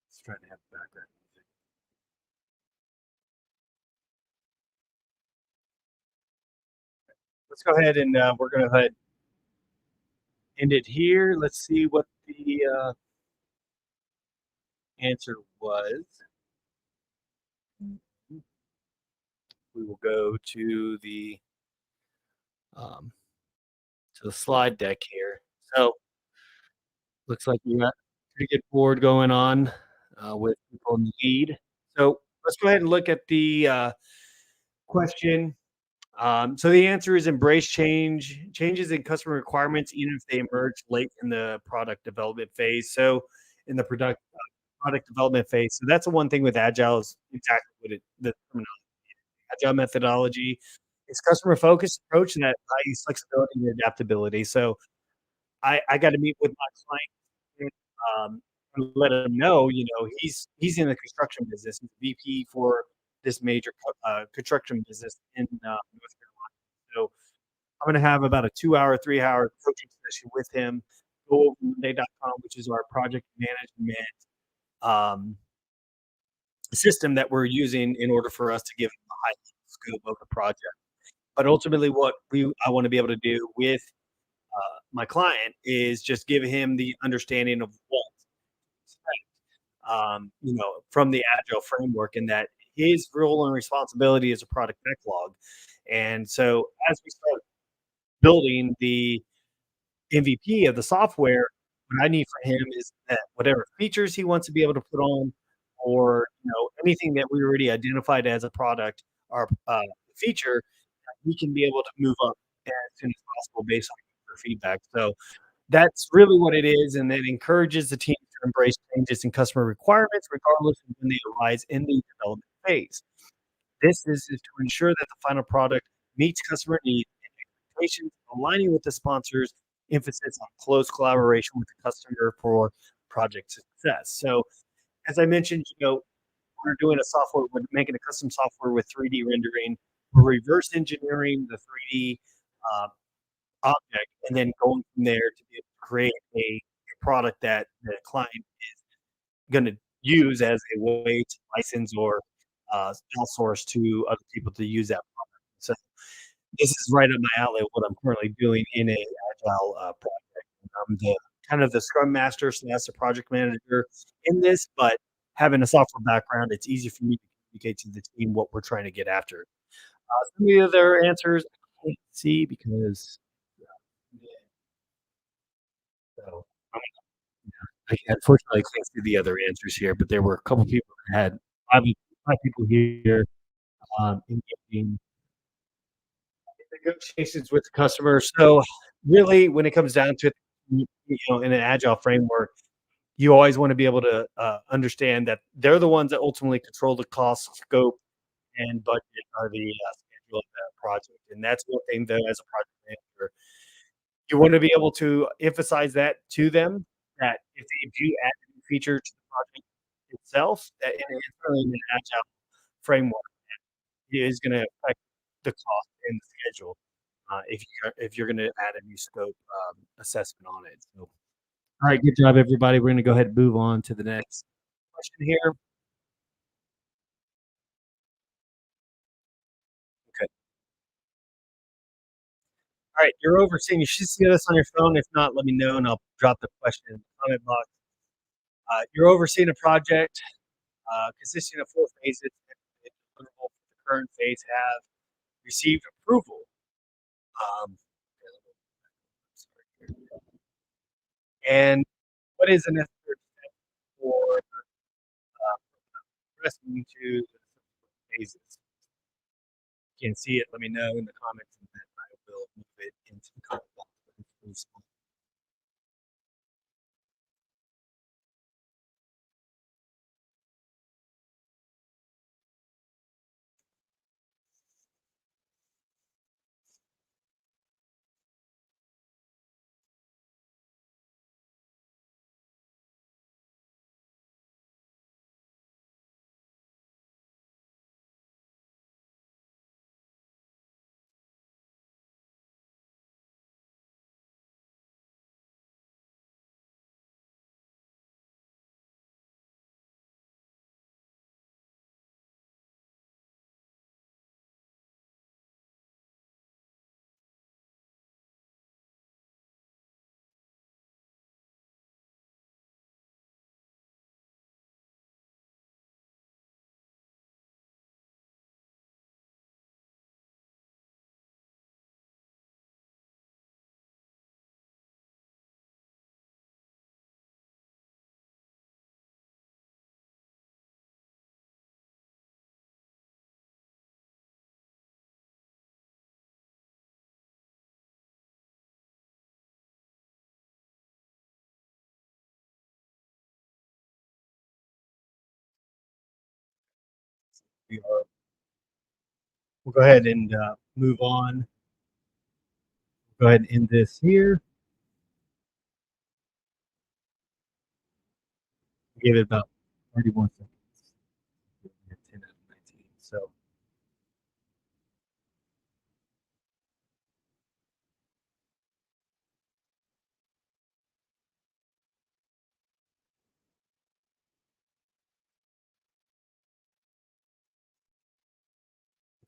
it's trying to have background music. Let's go ahead and we're going to go ahead end it here. Let's see what the answer was. We will go um, to the slide deck here. So looks like we got a pretty good board going on with people in the lead. So let's go ahead and look at the question. So the answer is embrace changes in customer requirements, even if they emerge late in the product development phase. So in the product development phase. So that's the one thing with agile is exactly what the terminology. Agile methodology is customer focused approach that values flexibility and adaptability. So I got to meet with my client and let him know, he's in the construction business. He's VP for this major construction business in North Carolina. So I'm going to have about a 2 hour, 3 hour coaching session with him. Go over Monday.com, which is our project management um, system that we're using in order for us to give him a high scope of the project. But ultimately, what I want to be able to do with my client is just give him the understanding of what from the agile framework, and that his role and responsibility is a product backlog. And so as we start building the MVP of the software, what I need for him is that whatever features he wants to be able to put on, or anything that we already identified as a product or feature, we can be able to move up as soon as possible based on user feedback. So that's really what it is, and it encourages the team to embrace changes in customer requirements, regardless of when they arise in the development phase. This is to ensure that the final product meets customer needs and expectations, aligning with the sponsor's emphasis on close collaboration with the customer for project success. So, as I mentioned, we're doing we're making a custom software with 3D rendering. We're reverse engineering the 3D uh, object and then going from there to be able to create a product that the client is going to use as a way to license or outsource to other people to use that product. So this is right up my alley of what I'm currently doing in a agile project. I'm the kind of the scrum master slash the project manager in this, but having a software background, it's easy for me to communicate to the team what we're trying to get after. Some of the other answers I can't see because so I unfortunately I can't see the other answers here, but there were a couple people that had 5 5 people here, engaging negotiations with the customer. So, really, when it comes down to it, in an agile framework, you always wanna be able to, understand that they're the ones that ultimately control the cost, scope, and budget or the, schedule of that project, and that's one thing that as a project manager you want to be able to emphasize that to them, that if they do add a new feature to the project itself, that it is really an agile framework. It is gonna affect the cost and the schedule, if you're gonna add a new scope, assessment on it. So, alright, good job, everybody. We're gonna go ahead and move on to the next question here. Okay. Alright, you're overseeing you should see this on your phone. If not, let me know, and I'll drop the question in the comment box. You're overseeing a project consisting of 4 phases, and the current phase have received approval. Um, and what is the necessary step for progressing to the phases? You can see it, let me know in the comments, and then I will move it into the comment box. We'll go ahead and move on. Go ahead and end this here. Give it about 31 seconds. 10 out of 19. So,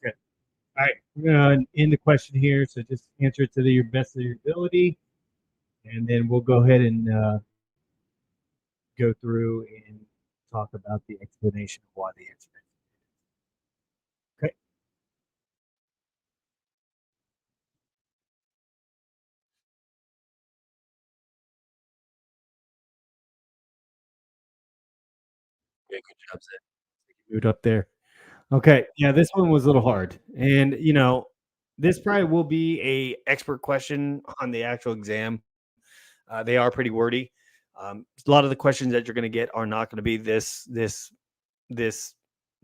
okay. All right. We're going to end the question here. So just answer it to your best of your ability. And then we'll go ahead and go through and talk about the explanation of why the answer is. Okay. Yeah, good job, Zach. Moved up there. Okay. Yeah, this one was a little hard. And, this probably will be a expert question on the actual exam. They are pretty wordy. A lot of the questions that you're going to get are not going to be this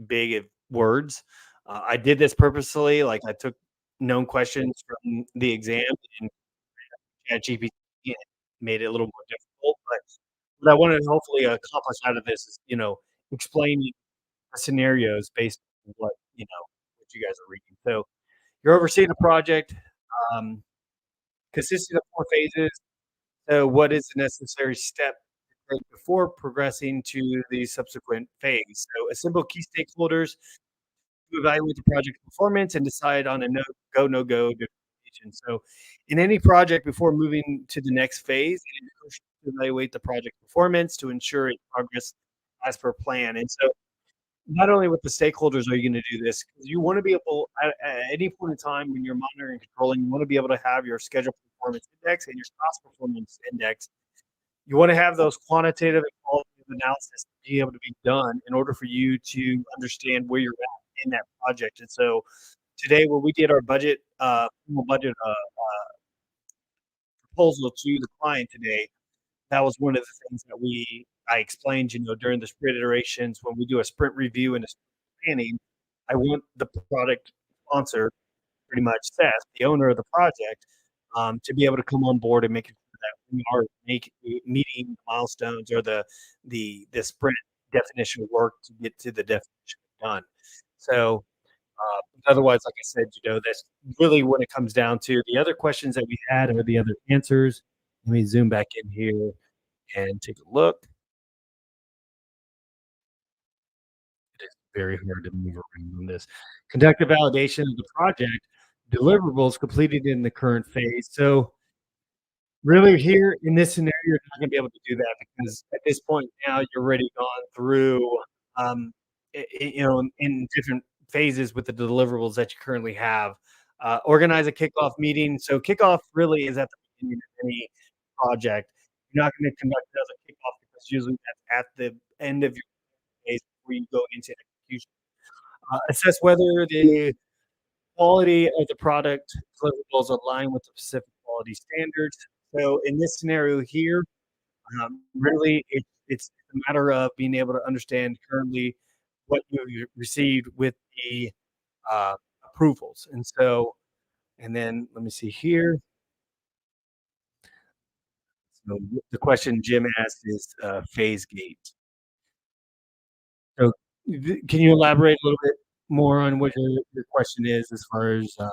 big of words. I did this purposely. Like I took known questions from the exam and ChatGPT and made it a little more difficult. But what I wanted to hopefully accomplish out of this is, explaining the scenarios based on what you guys are reading. So you're overseeing a project um, consisting of 4 phases. So what is the necessary step to take before progressing to the subsequent phase? So assemble key stakeholders to evaluate the project performance and decide on a no go determination. So, in any project, before moving to the next phase, it is crucial to evaluate the project performance to ensure its progress as per plan. And so, not only with the stakeholders are you going to do this, because you want to be able at any point in time when you're monitoring and controlling, you want to be able to have your schedule performance index and your cost performance index. You want to have those quantitative and qualitative analysis to be able to be done in order for you to understand where you're at in that project. And so today, when we did our formal budget proposal to the client today, that was one of the things that I explained, during the sprint iterations when we do a sprint review and a sprint planning. I want the product sponsor, pretty much Seth, the owner of the project, to be able to come on board and make it sure that we are meeting milestones or the sprint definition work to get to the definition done. So, otherwise, like I said, that's really what it comes down to. The other questions that we had are the other answers. Let me zoom back in here and take a look. It is very hard to move around on this. Conduct a validation of the project deliverables completed in the current phase. So really here in this scenario, you're not gonna be able to do that because at this point now you're already gone through, in different phases with the deliverables that you currently have. Organize a kickoff meeting. So kickoff really is at the beginning of any project. You're not gonna conduct another kickoff It's usually at the end of your phase before you go into execution. Assess whether the quality of the product deliverables align with the specific quality standards. So in this scenario here, really, it's a matter of being able to understand currently what you received with the uh, approvals. And then let me see here. So the question Jim asked is phase gate. So can you elaborate a little bit more on what your question is as far as on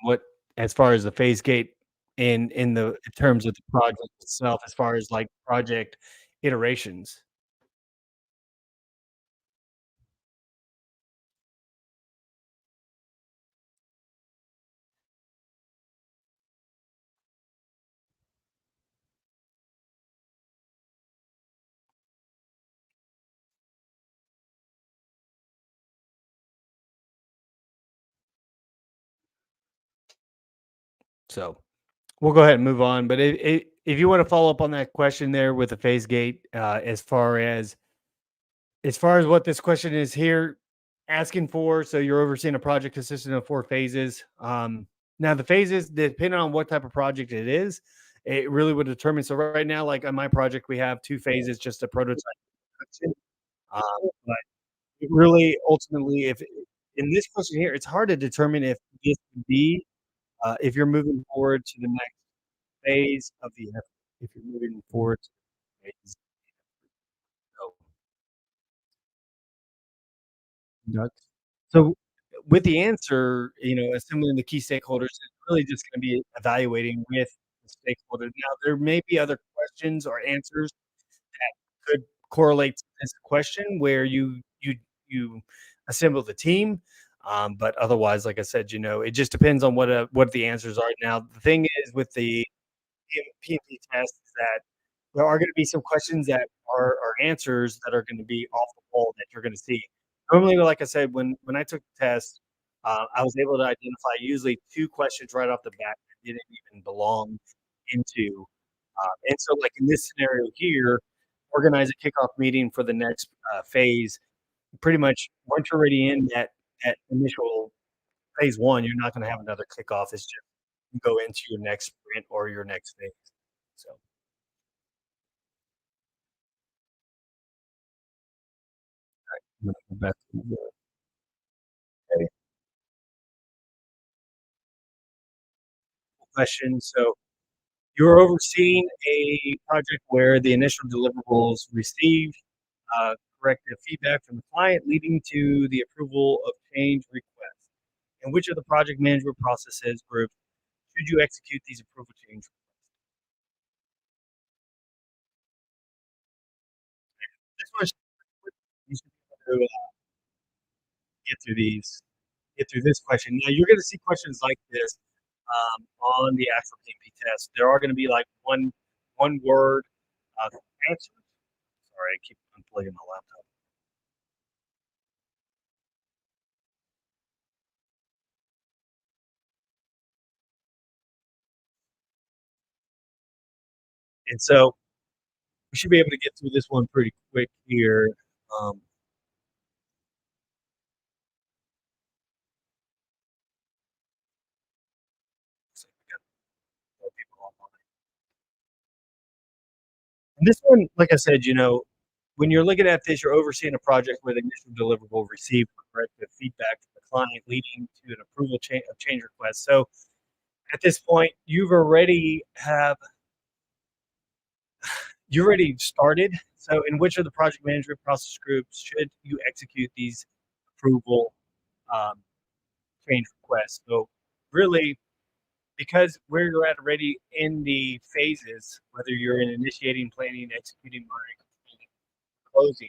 what as far as the phase gate in terms of the project itself, as far as like project iterations? So we'll go ahead and move on. But if you want to follow up on that question there with the phase gate, as far as what this question is here asking for, so you're overseeing a project consisting of 4 phases. Now the phases, depending on what type of project it is, it really would determine. So right now, like on my project, we have 2 phases, just a prototype production. But it really, ultimately, if in this question here, it's hard to determine if this would be if you're moving forward to the next phase of the effort, if you're moving forward to the phase. So nuts. So with the answer, assembling the key stakeholders is really just gonna be evaluating with the stakeholders. Now, there may be other questions or answers that could correlate to this question where you assemble the team, but otherwise, like I said, it just depends on what the answers are. Now, the thing is with the PMP test is that there are gonna be some questions that are answers that are gonna be off the wall that you're gonna see. Normally, like I said, when I took the test, I was able to identify usually 2 questions right off the bat that didn't even belong into, and so, like, in this scenario here, organize a kickoff meeting for the next, phase. Pretty much once you're already in that initial phase 1, you're not gonna have another kickoff. It's just you go into your next sprint or your next phase. So, I'm gonna go back to the okay, question. So, you're overseeing a project where the initial deliverables received corrective feedback from the client, leading to the approval of change requests. In which of the project management processes group should you execute these approval change requests? This one, you should be able to get through these, get through this question. Now, you're going to see questions like this on the actual PMP test. There are going to be like one word answers. Sorry, I keep unplugging my laptop. And so we should be able to get through this one pretty quick here. Um, so we got more people online. And this one, like I said, when you're looking at this, you're overseeing a project where the initial deliverable received corrective feedback from the client, leading to an approval of change request. So at this point, you already started. So in which of the project management process groups should you execute these approval um, change requests? So really, because where you're at already in the phases, whether you're in initiating, planning, executing, monitoring, closing,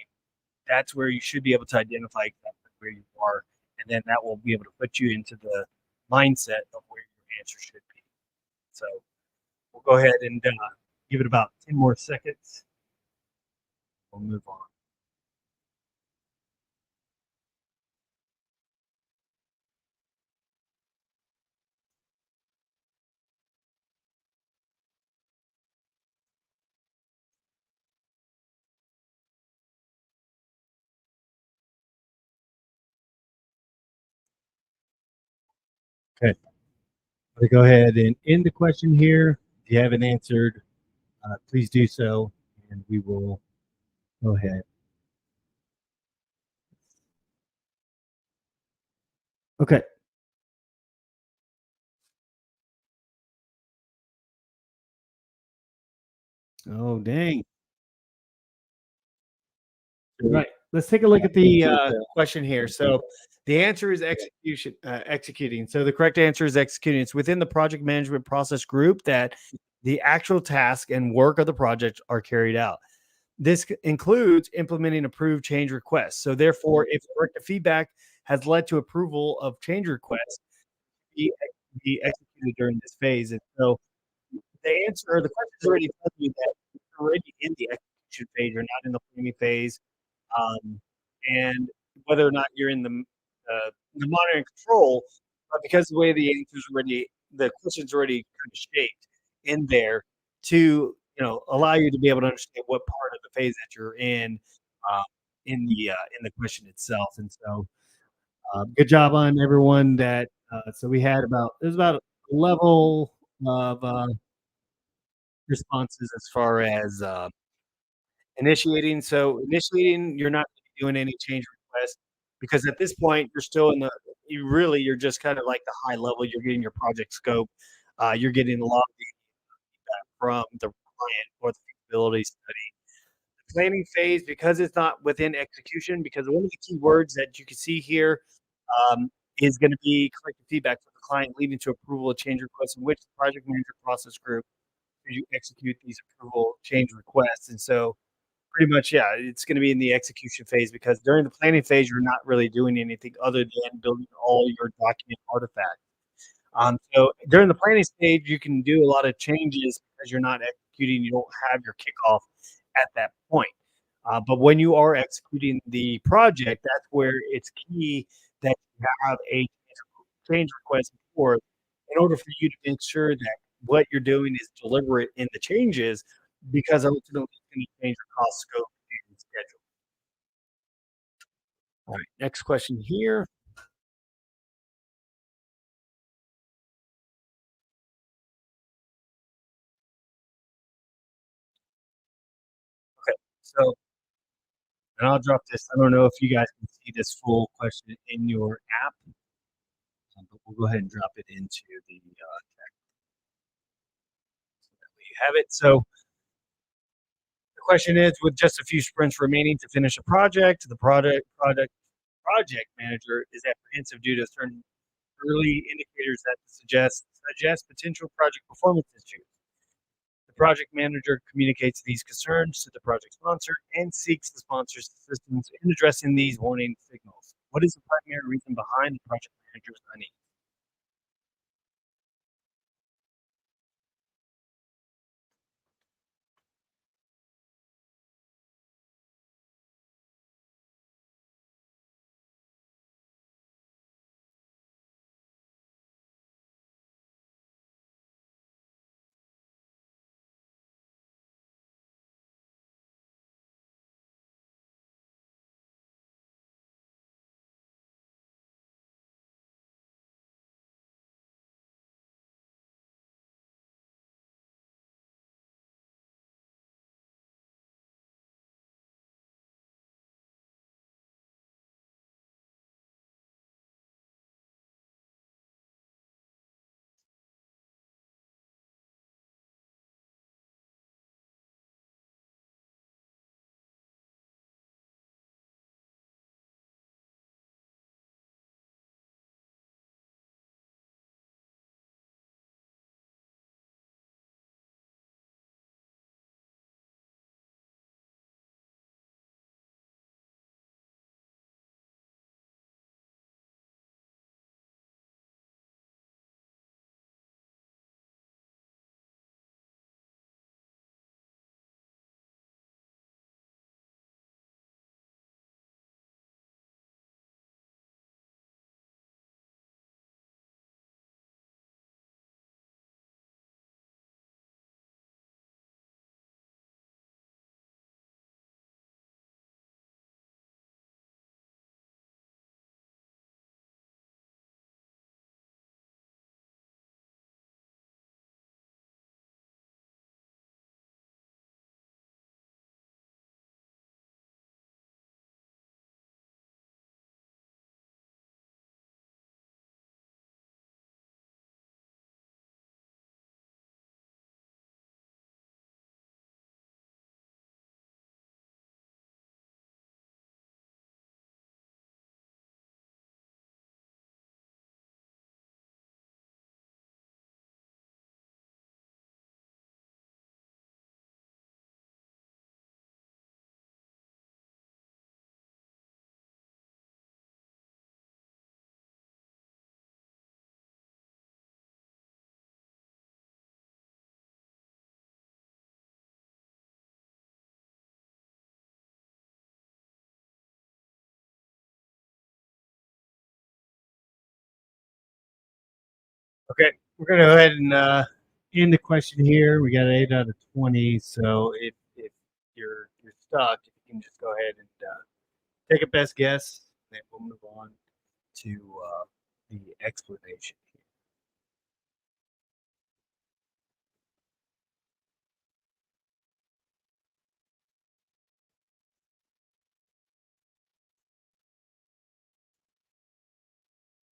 that's where you should be able to identify exactly where you are, and then that will be able to put you into the mindset of where your answer should be. So we'll go ahead and give it about 10 more seconds. We'll move on. Okay. I'm going to go ahead and end the question here. If you haven't answered, please do so, and we will go ahead. Okay. Oh, dang. Right. Let's take a look at the question here. So the answer is executing. So the correct answer is executing. It's within the project management process group that the actual task and work of the project are carried out. This includes implementing approved change requests. So therefore, if corrective feedback has led to approval of change requests, be, be executed during this phase. And so the answer, or the question is already telling you that you're already in the execution phase. You're not in the planning phase, and whether or not you're in the monitoring control, but because the way the answer's already, the question's already kind of shaped in there to allow you to be able to understand what part of the phase that you're uh, in the question itself. And so, good job on everyone that. So we had about there's about a level of responses as far as initiating. So initiating, you're not doing any change requests because at this point you're still in the you're just kind of like the high level. You're getting your project scope. You're getting a lot of feedback from the client or the feasibility study. The planning phase, because it's not within execution, because one of the key words that you can see here is going to be collective feedback from the client leading to approval of change requests in which the project manager process group to execute these approval change requests. And so pretty much, yeah, it's gonna be in the execution phase because during the planning phase, you're not really doing anything other than building all your document artifacts. So during the planning stage, you can do a lot of changes because you're not executing, you don't have your kickoff at that point. But when you are executing the project, that's where it's key that you have a change request before in order for you to make sure that what you're doing is deliberate in the changes because ultimately it's going to change your cost scope and schedule. All right, next question here. Okay, so and I'll drop this. I don't know if you guys can see this full question in your app, but we'll go ahead and drop it into the text so that way you have it. So the question is, with just a few sprints remaining to finish a project, the project manager is apprehensive due to certain early indicators that suggest potential project performance issues. The project manager communicates these concerns to the project sponsor and seeks the sponsor's assistance in addressing these warning signals. What is the primary reason behind the project manager's unease? Okay, we're gonna go ahead and end the question here. We got an 8 out of 20. So if you're stuck, if you can just go ahead and take a best guess, then we'll move on to the explanation.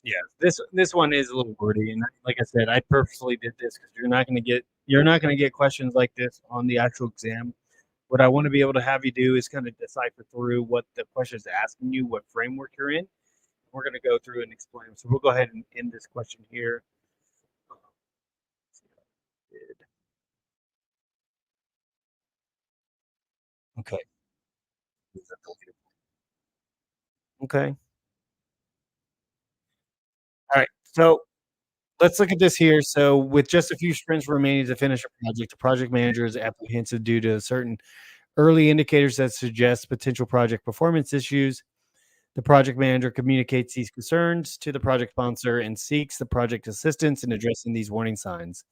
Yeah, this one is a little wordy, and like I said, I purposely did this because you're not gonna get questions like this on the actual exam. What I want to be able to have you do is kind of decipher through what the question is asking you, what framework you're in. We're going to go through and explain. So we'll go ahead and end this question here. Okay. Okay. All right. So let's look at this here. So, with just a few sprints remaining to finish a project, the project manager is apprehensive due to certain early indicators that suggest potential project performance issues. The project manager communicates these concerns to the project sponsor and seeks the project assistance in addressing these warning signs.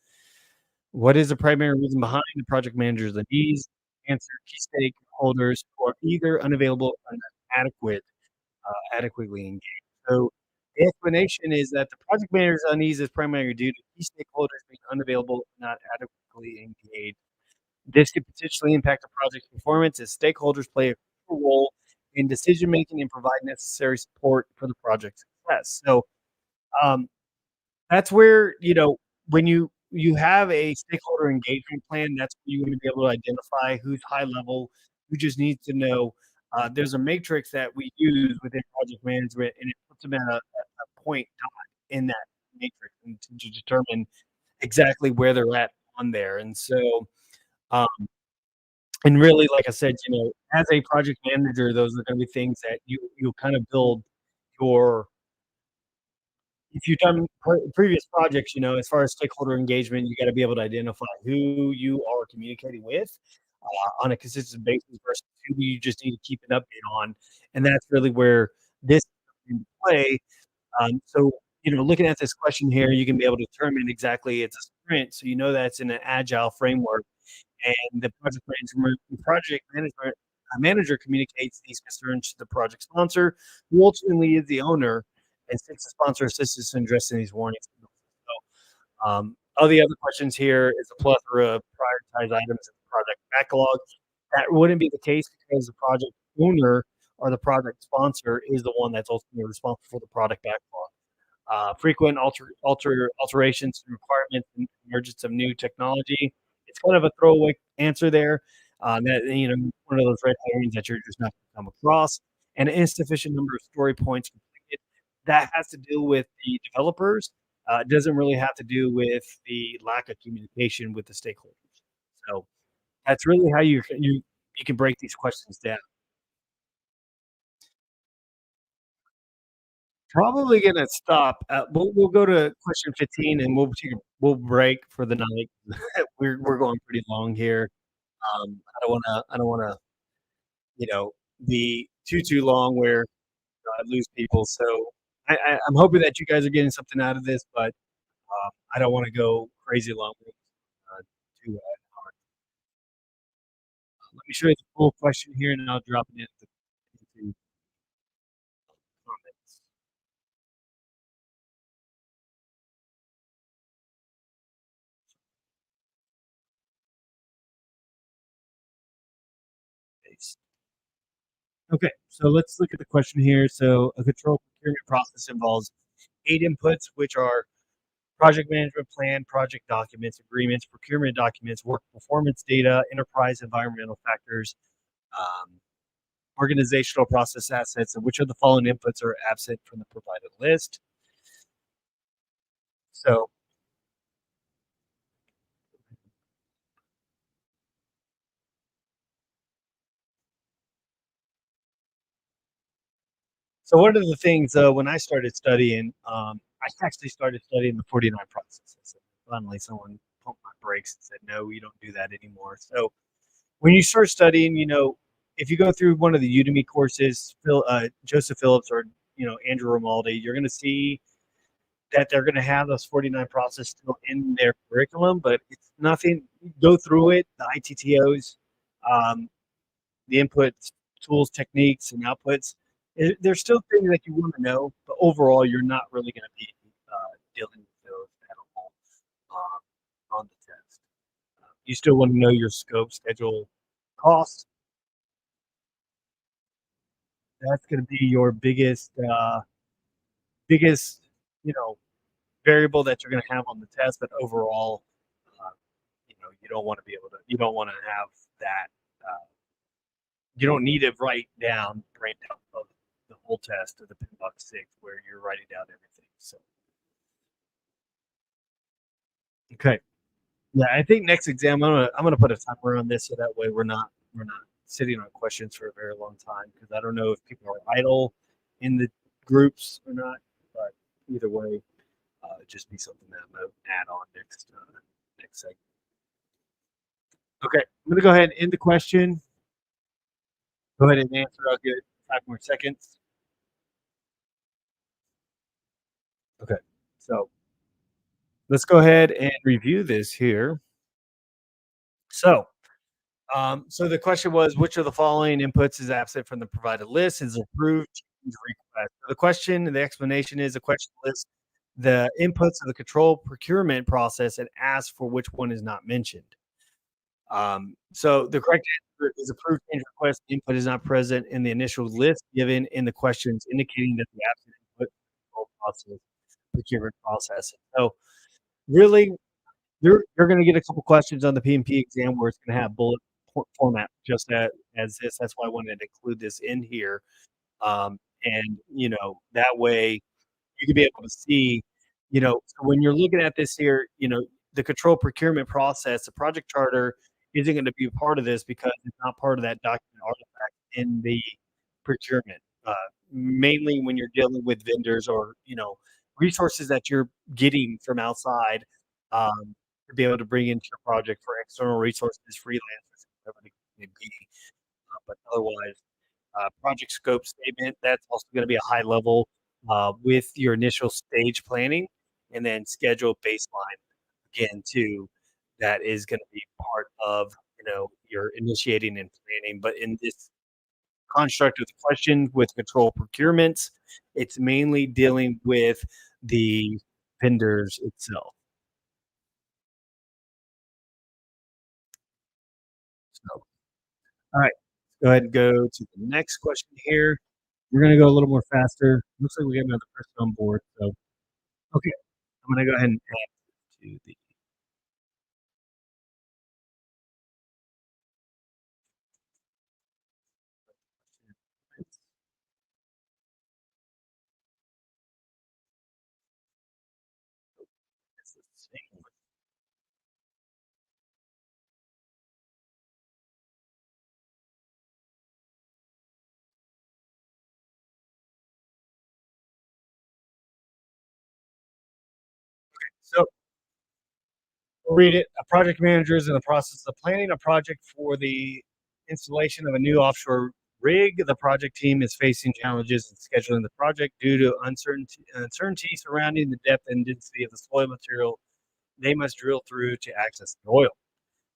What is the primary reason behind the project manager's unease? Answer: key stakeholders who are either unavailable or inadequate adequately engaged. So the explanation is that the project manager's unease is primarily due to key stakeholders being unavailable, not adequately engaged. This could potentially impact the project's performance as stakeholders play a crucial role in decision making and provide necessary support for the project's success. So um, that's where, when you have a stakeholder engagement plan, that's where you're gonna be able to identify who's high level, who just needs to know. There's a matrix that we use within project management, and it puts them at a point dot in that matrix and to determine exactly where they're at on there. And so, um, and really, like I said, as a project manager, those are gonna be things that you kind of build your if you've done previous projects, as far as stakeholder engagement, you got to be able to identify who you are communicating with on a consistent basis versus who you just need to keep an update on, and that's really where this comes into play. So, looking at this question here, you can be able to determine exactly it's a sprint, so you know that's in an agile framework, and the project management manager communicates these concerns to the project sponsor, who ultimately is the owner, and seeks the sponsor assistance in addressing these warnings. So, all the other questions here is a plethora of prioritized items in the project backlog. That wouldn't be the case because the project owner or the project sponsor is the one that's ultimately responsible for the product backlog. Frequent alterations and requirements and emergence of new technology. It's kind of a throwaway answer there. One of those red herrings that you're just not going to come across, and an insufficient number of story points completed. That has to do with the developers. It doesn't really have to do with the lack of communication with the stakeholders. So that's really how you can break these questions down. Probably gonna stop. We'll go to question 15, and we'll break for the night. We're going pretty long here. I don't wanna, you know, be too long where I lose people. So I'm hoping that you guys are getting something out of this, but I don't wanna go crazy long with too hard. Let me show you the full question here, and then I'll drop it into comments. Okay, so let's look at the question here. So a control procurement process involves 8 inputs, which are project management plan, project documents, agreements, procurement documents, work performance data, enterprise environmental factors, um, organizational process assets, and which of the following inputs are absent from the provided list. So, so one of the things when I started studying, I actually started studying the 49 processes. Finally, someone pumped my brakes and said, "No, you don't do that anymore." So when you start studying, if you go through one of the Udemy courses, Joseph Phillips or Andrew Romaldi, you're going to see that they're going to have those 49 process still in their curriculum, but it's nothing. Go through it, the ITTOs, um, the inputs, tools, techniques, and outputs. There's still things that you want to know, but overall, you're not really going to be dealing with those at all on the test. You still want to know your scope, schedule, cost. That's going to be your biggest, you know, variable that you're going to have on the test. But overall, uh, you don't want to be able to, you don't want to have that. Uh, you don't need to write down breakdown of the whole test of the PMP 6 where you're writing down everything. So, okay. Yeah, I think next exam I'm gonna put a timer on this so that way we're not sitting on questions for a very long time because I don't know if people are idle in the groups or not. But either way, just be something that I'm gonna add on next segment. Okay, I'm gonna go ahead and end the question. Go ahead and answer. I'll get 5 more seconds. Okay, so let's go ahead and review this here. So so the question was, which of the following inputs is absent from the provided list? Is approved, change, request. So the question, the explanation is the question lists the inputs of the control procurement process and asks for which one is not mentioned. So the correct answer is approved change request input is not present in the initial list given in the questions, indicating that the absent input control process procurement process. So really, you're going to get a couple questions on the PMP exam where it's going to have bullet format just as this. That's why I wanted to include this in here, and that way you can be able to see, so when you're looking at this here, the control procurement process, the project charter isn't going to be a part of this because it's not part of that document artifact in the procurement. Mainly when you're dealing with vendors or resources that you're getting from outside to be able to bring into your project for external resources, freelancers, whatever it may be. But otherwise, project scope statement, that's also going to be a high level with your initial stage planning and then schedule baseline again too. That is going to be part of your initiating and planning. But in this construct of the question with control procurements, it's mainly dealing with the vendors itself. So, all right, go ahead and go to the next question here. We're going to go a little more faster. Looks like we got another person on board. So, okay, I'm going to go ahead and add to the. It's the same one. So, we'll read it. A project manager is in the process of planning a project for the installation of a new offshore rig. The project team is facing challenges in scheduling the project due to uncertainty surrounding the depth and density of the soil material they must drill through to access the oil.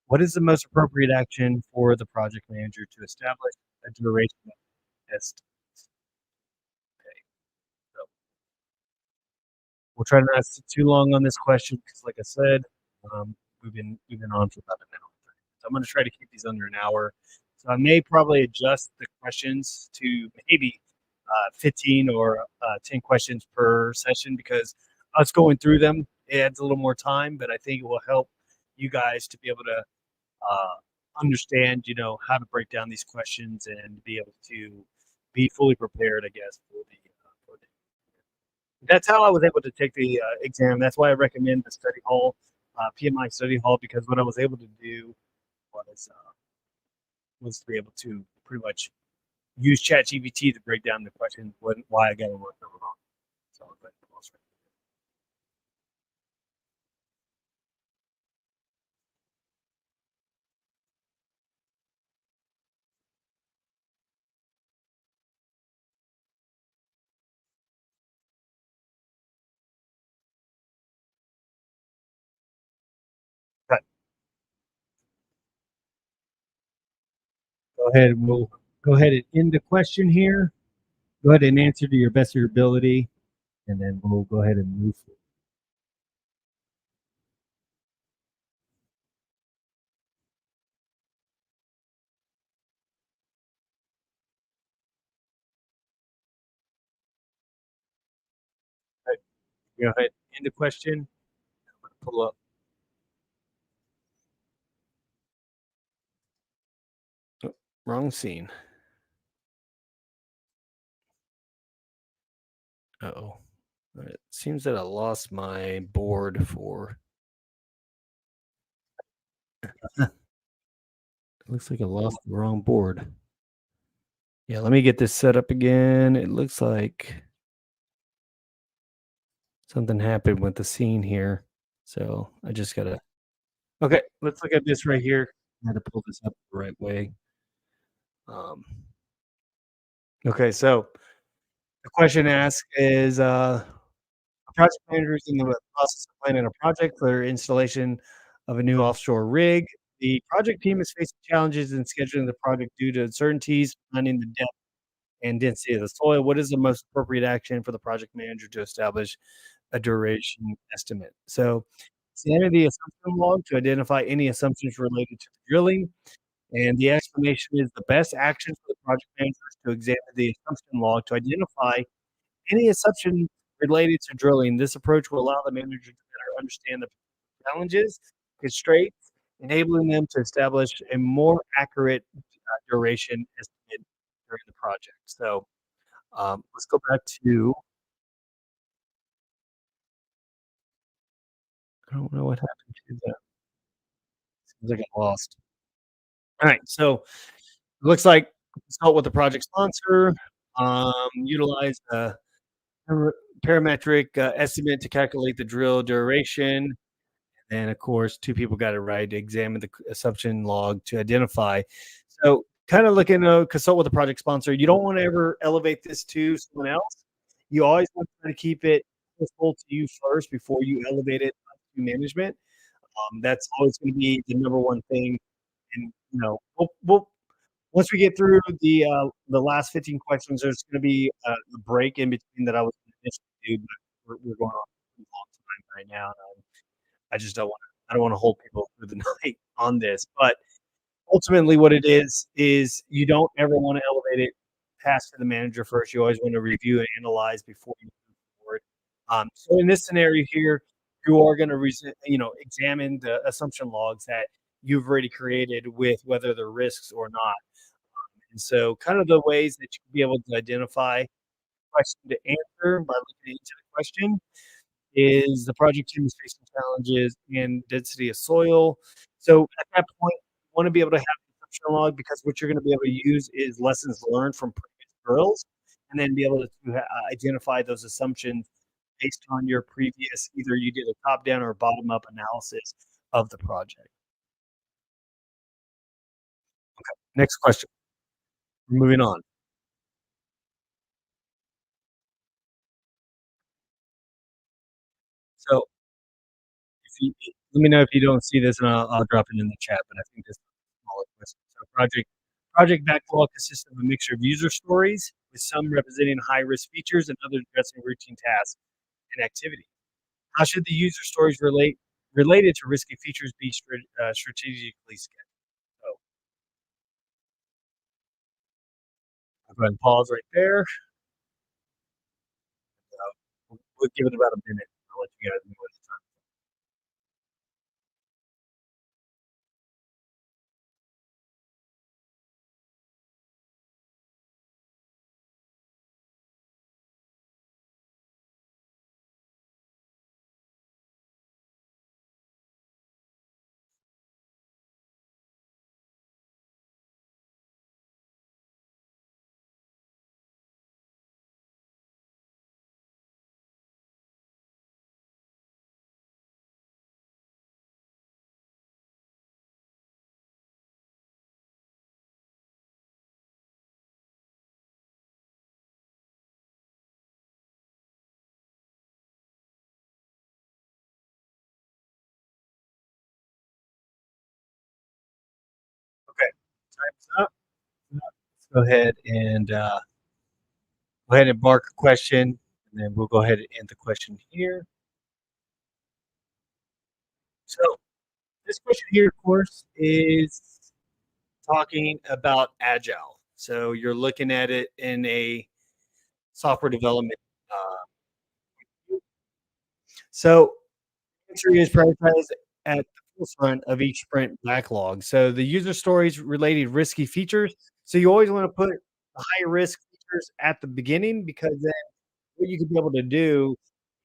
What is the most appropriate action for the project manager to establish a duration of test? Okay, so we'll try to not sit too long on this question because, like I said, we've been on for about an hour. So I'm going to try to keep these under an hour. So I may probably adjust the questions to maybe 15 or 10 questions per session because us going through them adds a little more time, but I think it will help you guys to be able to uh, understand, how to break down these questions and be able to be fully prepared, I guess, for the. That's how I was able to take the exam. That's why I recommend the study hall, PMI study hall, because what I was able to do was to be able to pretty much use ChatGPT to break down the questions, why I got to work them on. So, but go ahead. We'll go ahead and end the question here. Go ahead and answer to your best of your ability, and then we'll go ahead and move forward. Right, go ahead and end the question. I'm going to pull up. Wrong scene. Uh-oh. It seems that I lost my board for. It looks like I lost the wrong board. Yeah, let me get this set up again. It looks like something happened with the scene here. So I just gotta. Okay, let's look at this right here. I had to pull this up the right way. Um, okay, so the question asked is a project manager is in the process of planning a project for installation of a new offshore rig. The project team is facing challenges in scheduling the project due to uncertainties, finding the depth and density of the soil. What is the most appropriate action for the project manager to establish a duration estimate? So, examine the assumption log to identify any assumptions related to the drilling. And the explanation is the best action for the project manager is to examine the assumption log to identify any assumption related to drilling. This approach will allow the manager to better understand the challenges, constraints, enabling them to establish a more accurate duration estimate during the project. So let's go back to. I don't know what happened to that. Seems like I lost. All right, so it looks like consult with the project sponsor. Utilize a parametric estimate to calculate the drill duration. And of course, two people got it right. Examine the assumption log to identify. So, kind of looking to consult with the project sponsor. You don't want to ever elevate this to someone else. You always want to try to keep it full to you first before you elevate it to management. That's always going to be the number one thing. And we'll once we get through the last 15 questions, there's going to be a break in between that I was going to initially do, but we're going on a long time right now. And I just don't want to. I don't want to hold people through the night on this, but ultimately, what it is you don't ever want to elevate it past to the manager first. You always want to review and analyze before you move forward. So in this scenario here, you are going to examine the assumption logs that you've already created with whether they're risks or not. And so, kind of the ways that you can be able to identify question to answer by looking into the question is the project team is facing challenges in density of soil. So at that point, you want to be able to have the assumption log because what you're going to be able to use is lessons learned from previous drills, and then be able to identify those assumptions based on your previous either you did a top down or bottom up analysis of the project. Next question. Moving on. So if you let me know if you don't see this, and I'll drop it in the chat. But I think this is a smaller question. So project backlog consists of a mixture of user stories, with some representing high risk features and others addressing routine tasks and activities. How should the user stories related to risky features be strategically scheduled? So I'll go ahead and pause right there. We'll give it about a minute. I'll let you guys know what the time. Okay, time's up. go ahead and mark a question, and then we'll go ahead and end the question here. So this question here, of course, is talking about agile. So you're looking at it in a software development. So answer is prioritized at the forefront of each sprint backlog. So the user stories related risky features. So you always want to put the high risk features at the beginning because then what you could be able to do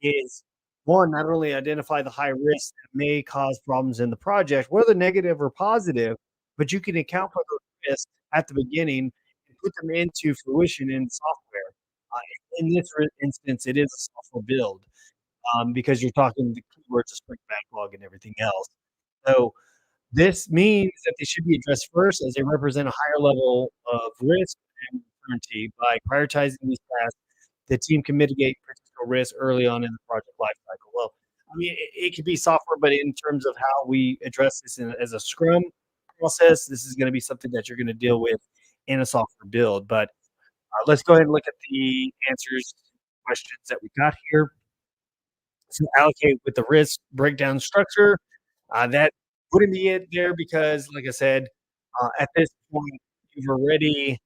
is one, not only identify the high risks that may cause problems in the project, whether negative or positive, but you can account for those risks at the beginning and put them into fruition in software. Uh, in this instance, it is a software build because you're talking the keywords of sprint backlog and everything else. So this means that they should be addressed first as they represent a higher level of risk and uncertainty. By prioritizing these tasks, the team can mitigate potential risk early on in the project lifecycle. Well, I mean, it could be software, but in terms of how we address this as a Scrum process, this is going to be something that you're going to deal with in a software build. But let's go ahead and look at the answers to questions that we got here. So allocate with the risk breakdown structure. That wouldn't be it there because, like I said, at this point, you've already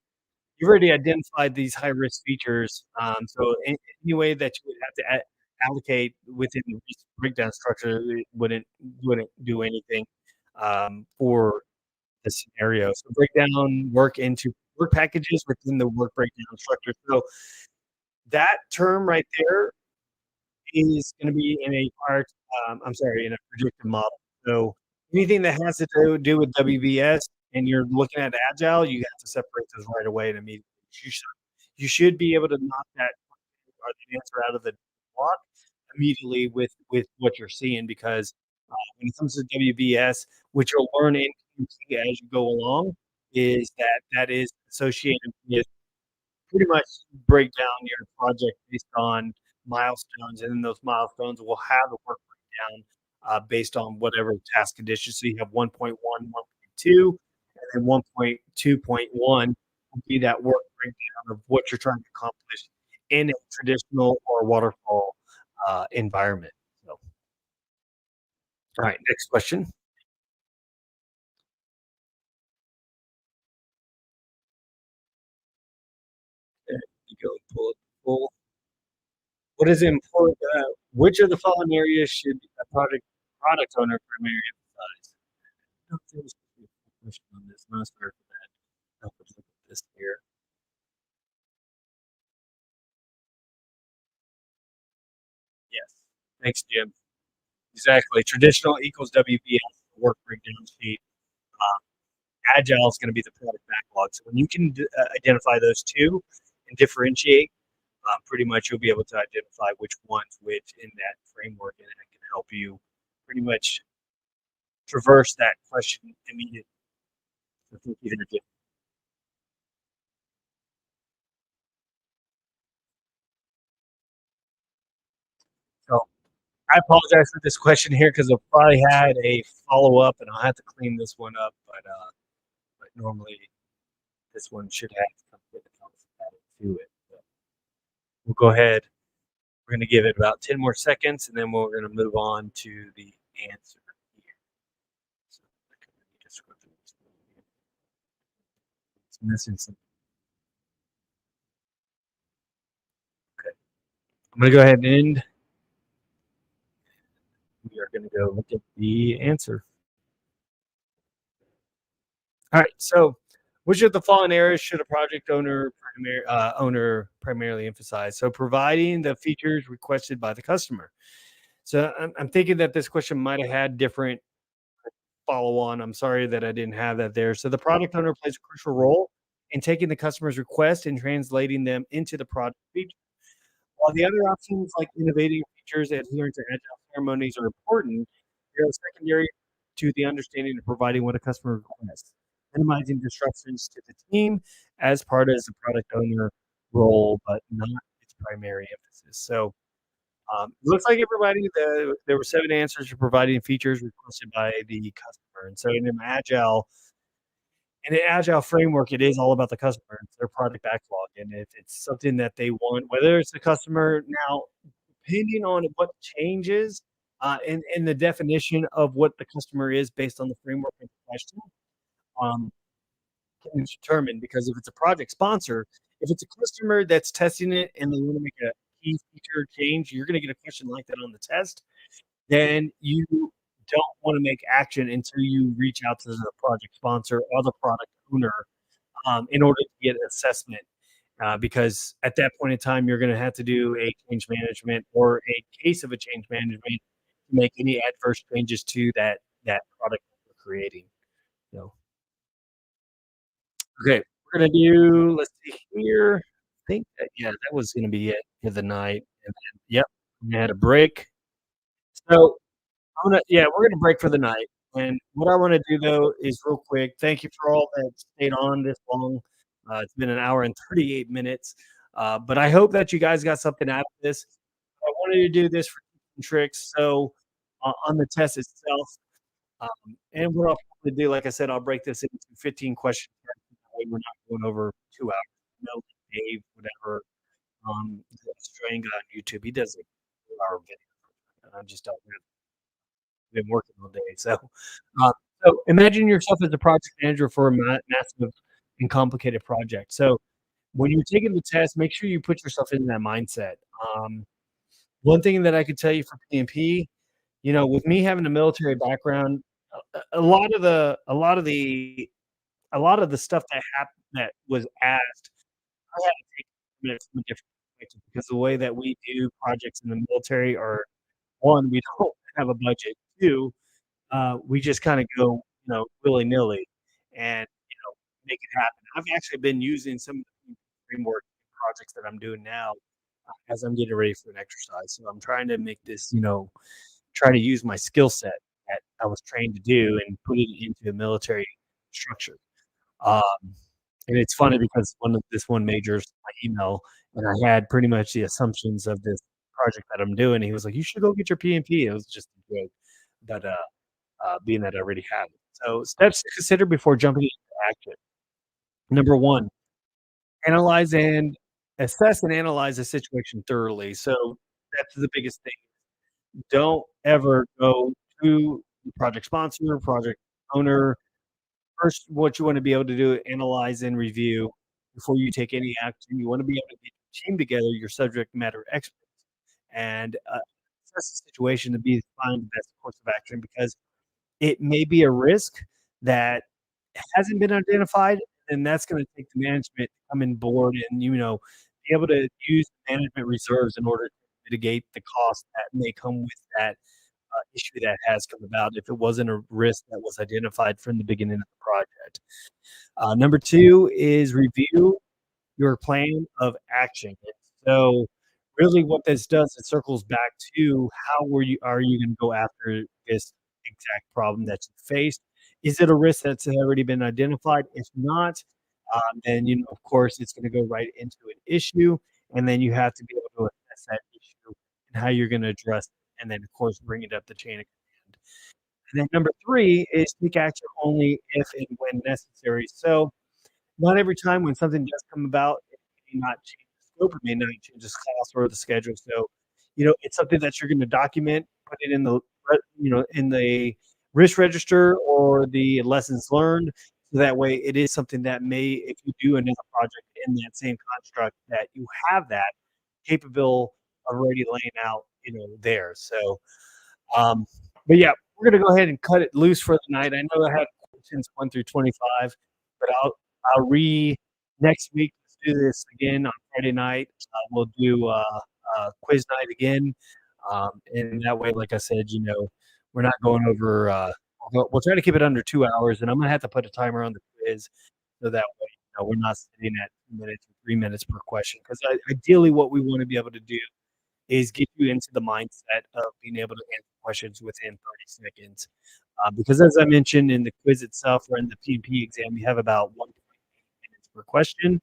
you've already identified these high risk features. So any way that you would have to allocate within the risk breakdown structure it wouldn't do anything for the scenario. So break down work into work packages within the work breakdown structure. So that term right there is gonna be in a part, I'm sorry, in a predictive model. So anything that has to do with WBS and you're looking at agile, you have to separate those right away and immediately. You should be able to knock that or the answer out of the block immediately with what you're seeing because when it comes to WBS, what you'll learn in PMP as you go along is that that is associated with pretty much break down your project based on milestones, and then those milestones will have a work breakdown based on whatever task conditions. So you have 1.1, 1.2, and then 1.2.1 will be that work breakdown of what you're trying to accomplish in a traditional or waterfall environment. So, all right, next question. There you go. Pull. What is important? Which of the following areas should a product owner primarily emphasize? I don't think there's a question on this. I'm sorry for that. Help us look at this here. Yes. Thanks, Jim. Exactly. Traditional equals WBS, work breakdown sheet. Agile is going to be the product backlog. So when you can identify those two and differentiate, pretty much you'll be able to identify which one's which in that framework, and it can help you pretty much traverse that question immediately. So thank you there, Jim. So I apologize for this question here because I've probably had a follow up, and I'll have to clean this one up. But normally this one should have something else added to it. So we'll go ahead. We're going to give it about 10 more seconds, and then we're going to move on to the answer here. So let me just go through this. It's missing some. Okay, I'm going to go ahead and end. We are going to go look at the answer. All right. So, which of the following areas should a project owner primarily emphasize? So, providing the features requested by the customer. So, I'm thinking that this question might have had different follow on. I'm sorry that I didn't have that there. So, the product owner plays a crucial role in taking the customer's request and translating them into the product feature. While the other options like innovating features and adhering to agile ceremonies are important, they are secondary to the understanding of providing what a customer requests, minimizing disruptions to the team as part of the product owner role, but not its primary emphasis. So it looks like there were 7 answers to providing features requested by the customer. And so in an agile in an agile framework, it is all about the customer. It's their product backlog, and if it's something that they want, whether it's the customer now, depending on what changes, in the definition of what the customer is based on the framework in question, um, can determine because if it's a project sponsor, if it's a customer that's testing it and they wanna make a key feature change, you're gonna get a question like that on the test, then you don't wanna make action until you reach out to the project sponsor or the product owner, in order to get assessment, because at that point in time, you're gonna have to do a change management or a case of a change management to make any adverse changes to that product that we're creating. So, okay, we're gonna do let's see here. I think that yeah, that was gonna be it for the night, and then yep, we had a break. So I'm gonna yeah, we're gonna break for the night, and what I wanna do, though, is real quick, thank you for all that stayed on this long. It's been an hour and 38 minutes, but I hope that you guys got something out of this. I wanted to do this for tips and tricks, so, on the test itself, and what I'll probably do, like I said, I'll break this into 15 questions, that way we're not going over 2 hours. I know Dave, whatever, the Australian guy on YouTube, he does, like, 2-hour videos, and I just don't have been working all day. Uh, so imagine yourself as a project manager for a massive and complicated project. So when you're taking the test, make sure you put yourself in that mindset. Um, One thing that I could tell you for PMP, with me having a military background, a lot of the stuff that was asked, I had to take it from a different perspective because the way that we do projects in the military are one, we don't have a budget. Two, we just kinda go, willy-nilly and, make it happen. I've actually been using some of the framework projects that I'm doing now, as I'm getting ready for an exercise. So I'm trying to make this, try to use my skill set that I was trained to do and put it into a military structure. Um, and it's funny because this one major's my email, and I had pretty much the assumptions of this project that I'm doing. He was like, "You should go get your PMP." It was just a joke, but, being that I already have it. So steps to consider before jumping into action. Number 1, analyze and assess and analyze the situation thoroughly. So that's the biggest thing. Don't ever go to the project sponsor, project owner. First, what you wanna be able to do, analyze and review before you take any action. You wanna be able to get your team together, your subject matter experts, and, assess the situation to find the best course of action because it may be a risk that hasn't been identified, and that's gonna take the management to come in board and, be able to use management reserves in order to mitigate the cost that may come with that, issue that has come about if it wasn't a risk that was identified from the beginning of the project. Number 2 is review your plan of action. And so really what this does, it circles back to how are you gonna go after this exact problem that you faced? Is it a risk that's already been identified? If not, then, of course, it's gonna go right into an issue, and then you have to be able to assess that issue and how you're gonna address it, and then, of course, bring it up the chain of command. And then number 3 is take action only if and when necessary. So not every time when something does come about, it may not change the scope, it may not change the cost or the schedule. So, it's something that you're gonna document, put it in in the risk register or the lessons learned. So that way it is something that if you do another project in that same construct, that you have that capable already laying out, there. So, um, but yeah, we're gonna go ahead and cut it loose for the night. I know I had questions 1 through 25, but I'll next week. Let's do this again on Friday night. We'll do quiz night again, and that way, like I said, we're not going over. We'll try to keep it under 2 hours, and I'm gonna have to put a timer on the quiz so that way, we're not sitting at 2 minutes or 3 minutes per question. Because ideally, what we want to be able to do is get you into the mindset of being able to answer questions within 30 seconds. Because as I mentioned in the quiz itself or in the PMP exam, you have about 1.8 minutes per question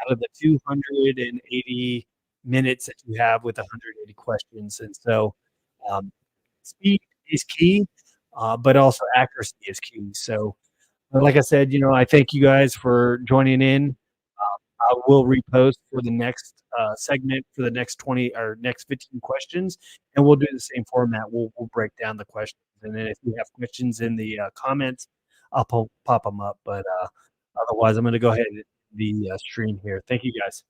out of the 280 minutes that you have with 180 questions. And so speed is key, but also accuracy is key. So Like I said, I thank you guys for joining in. I will repost for the next segment for the next 20 or next 15 questions, and we'll do the same format. We'll break down the questions, and then if you have questions in the comments, I'll pop them up. But otherwise, I'm going to go ahead and end the stream here. Thank you guys.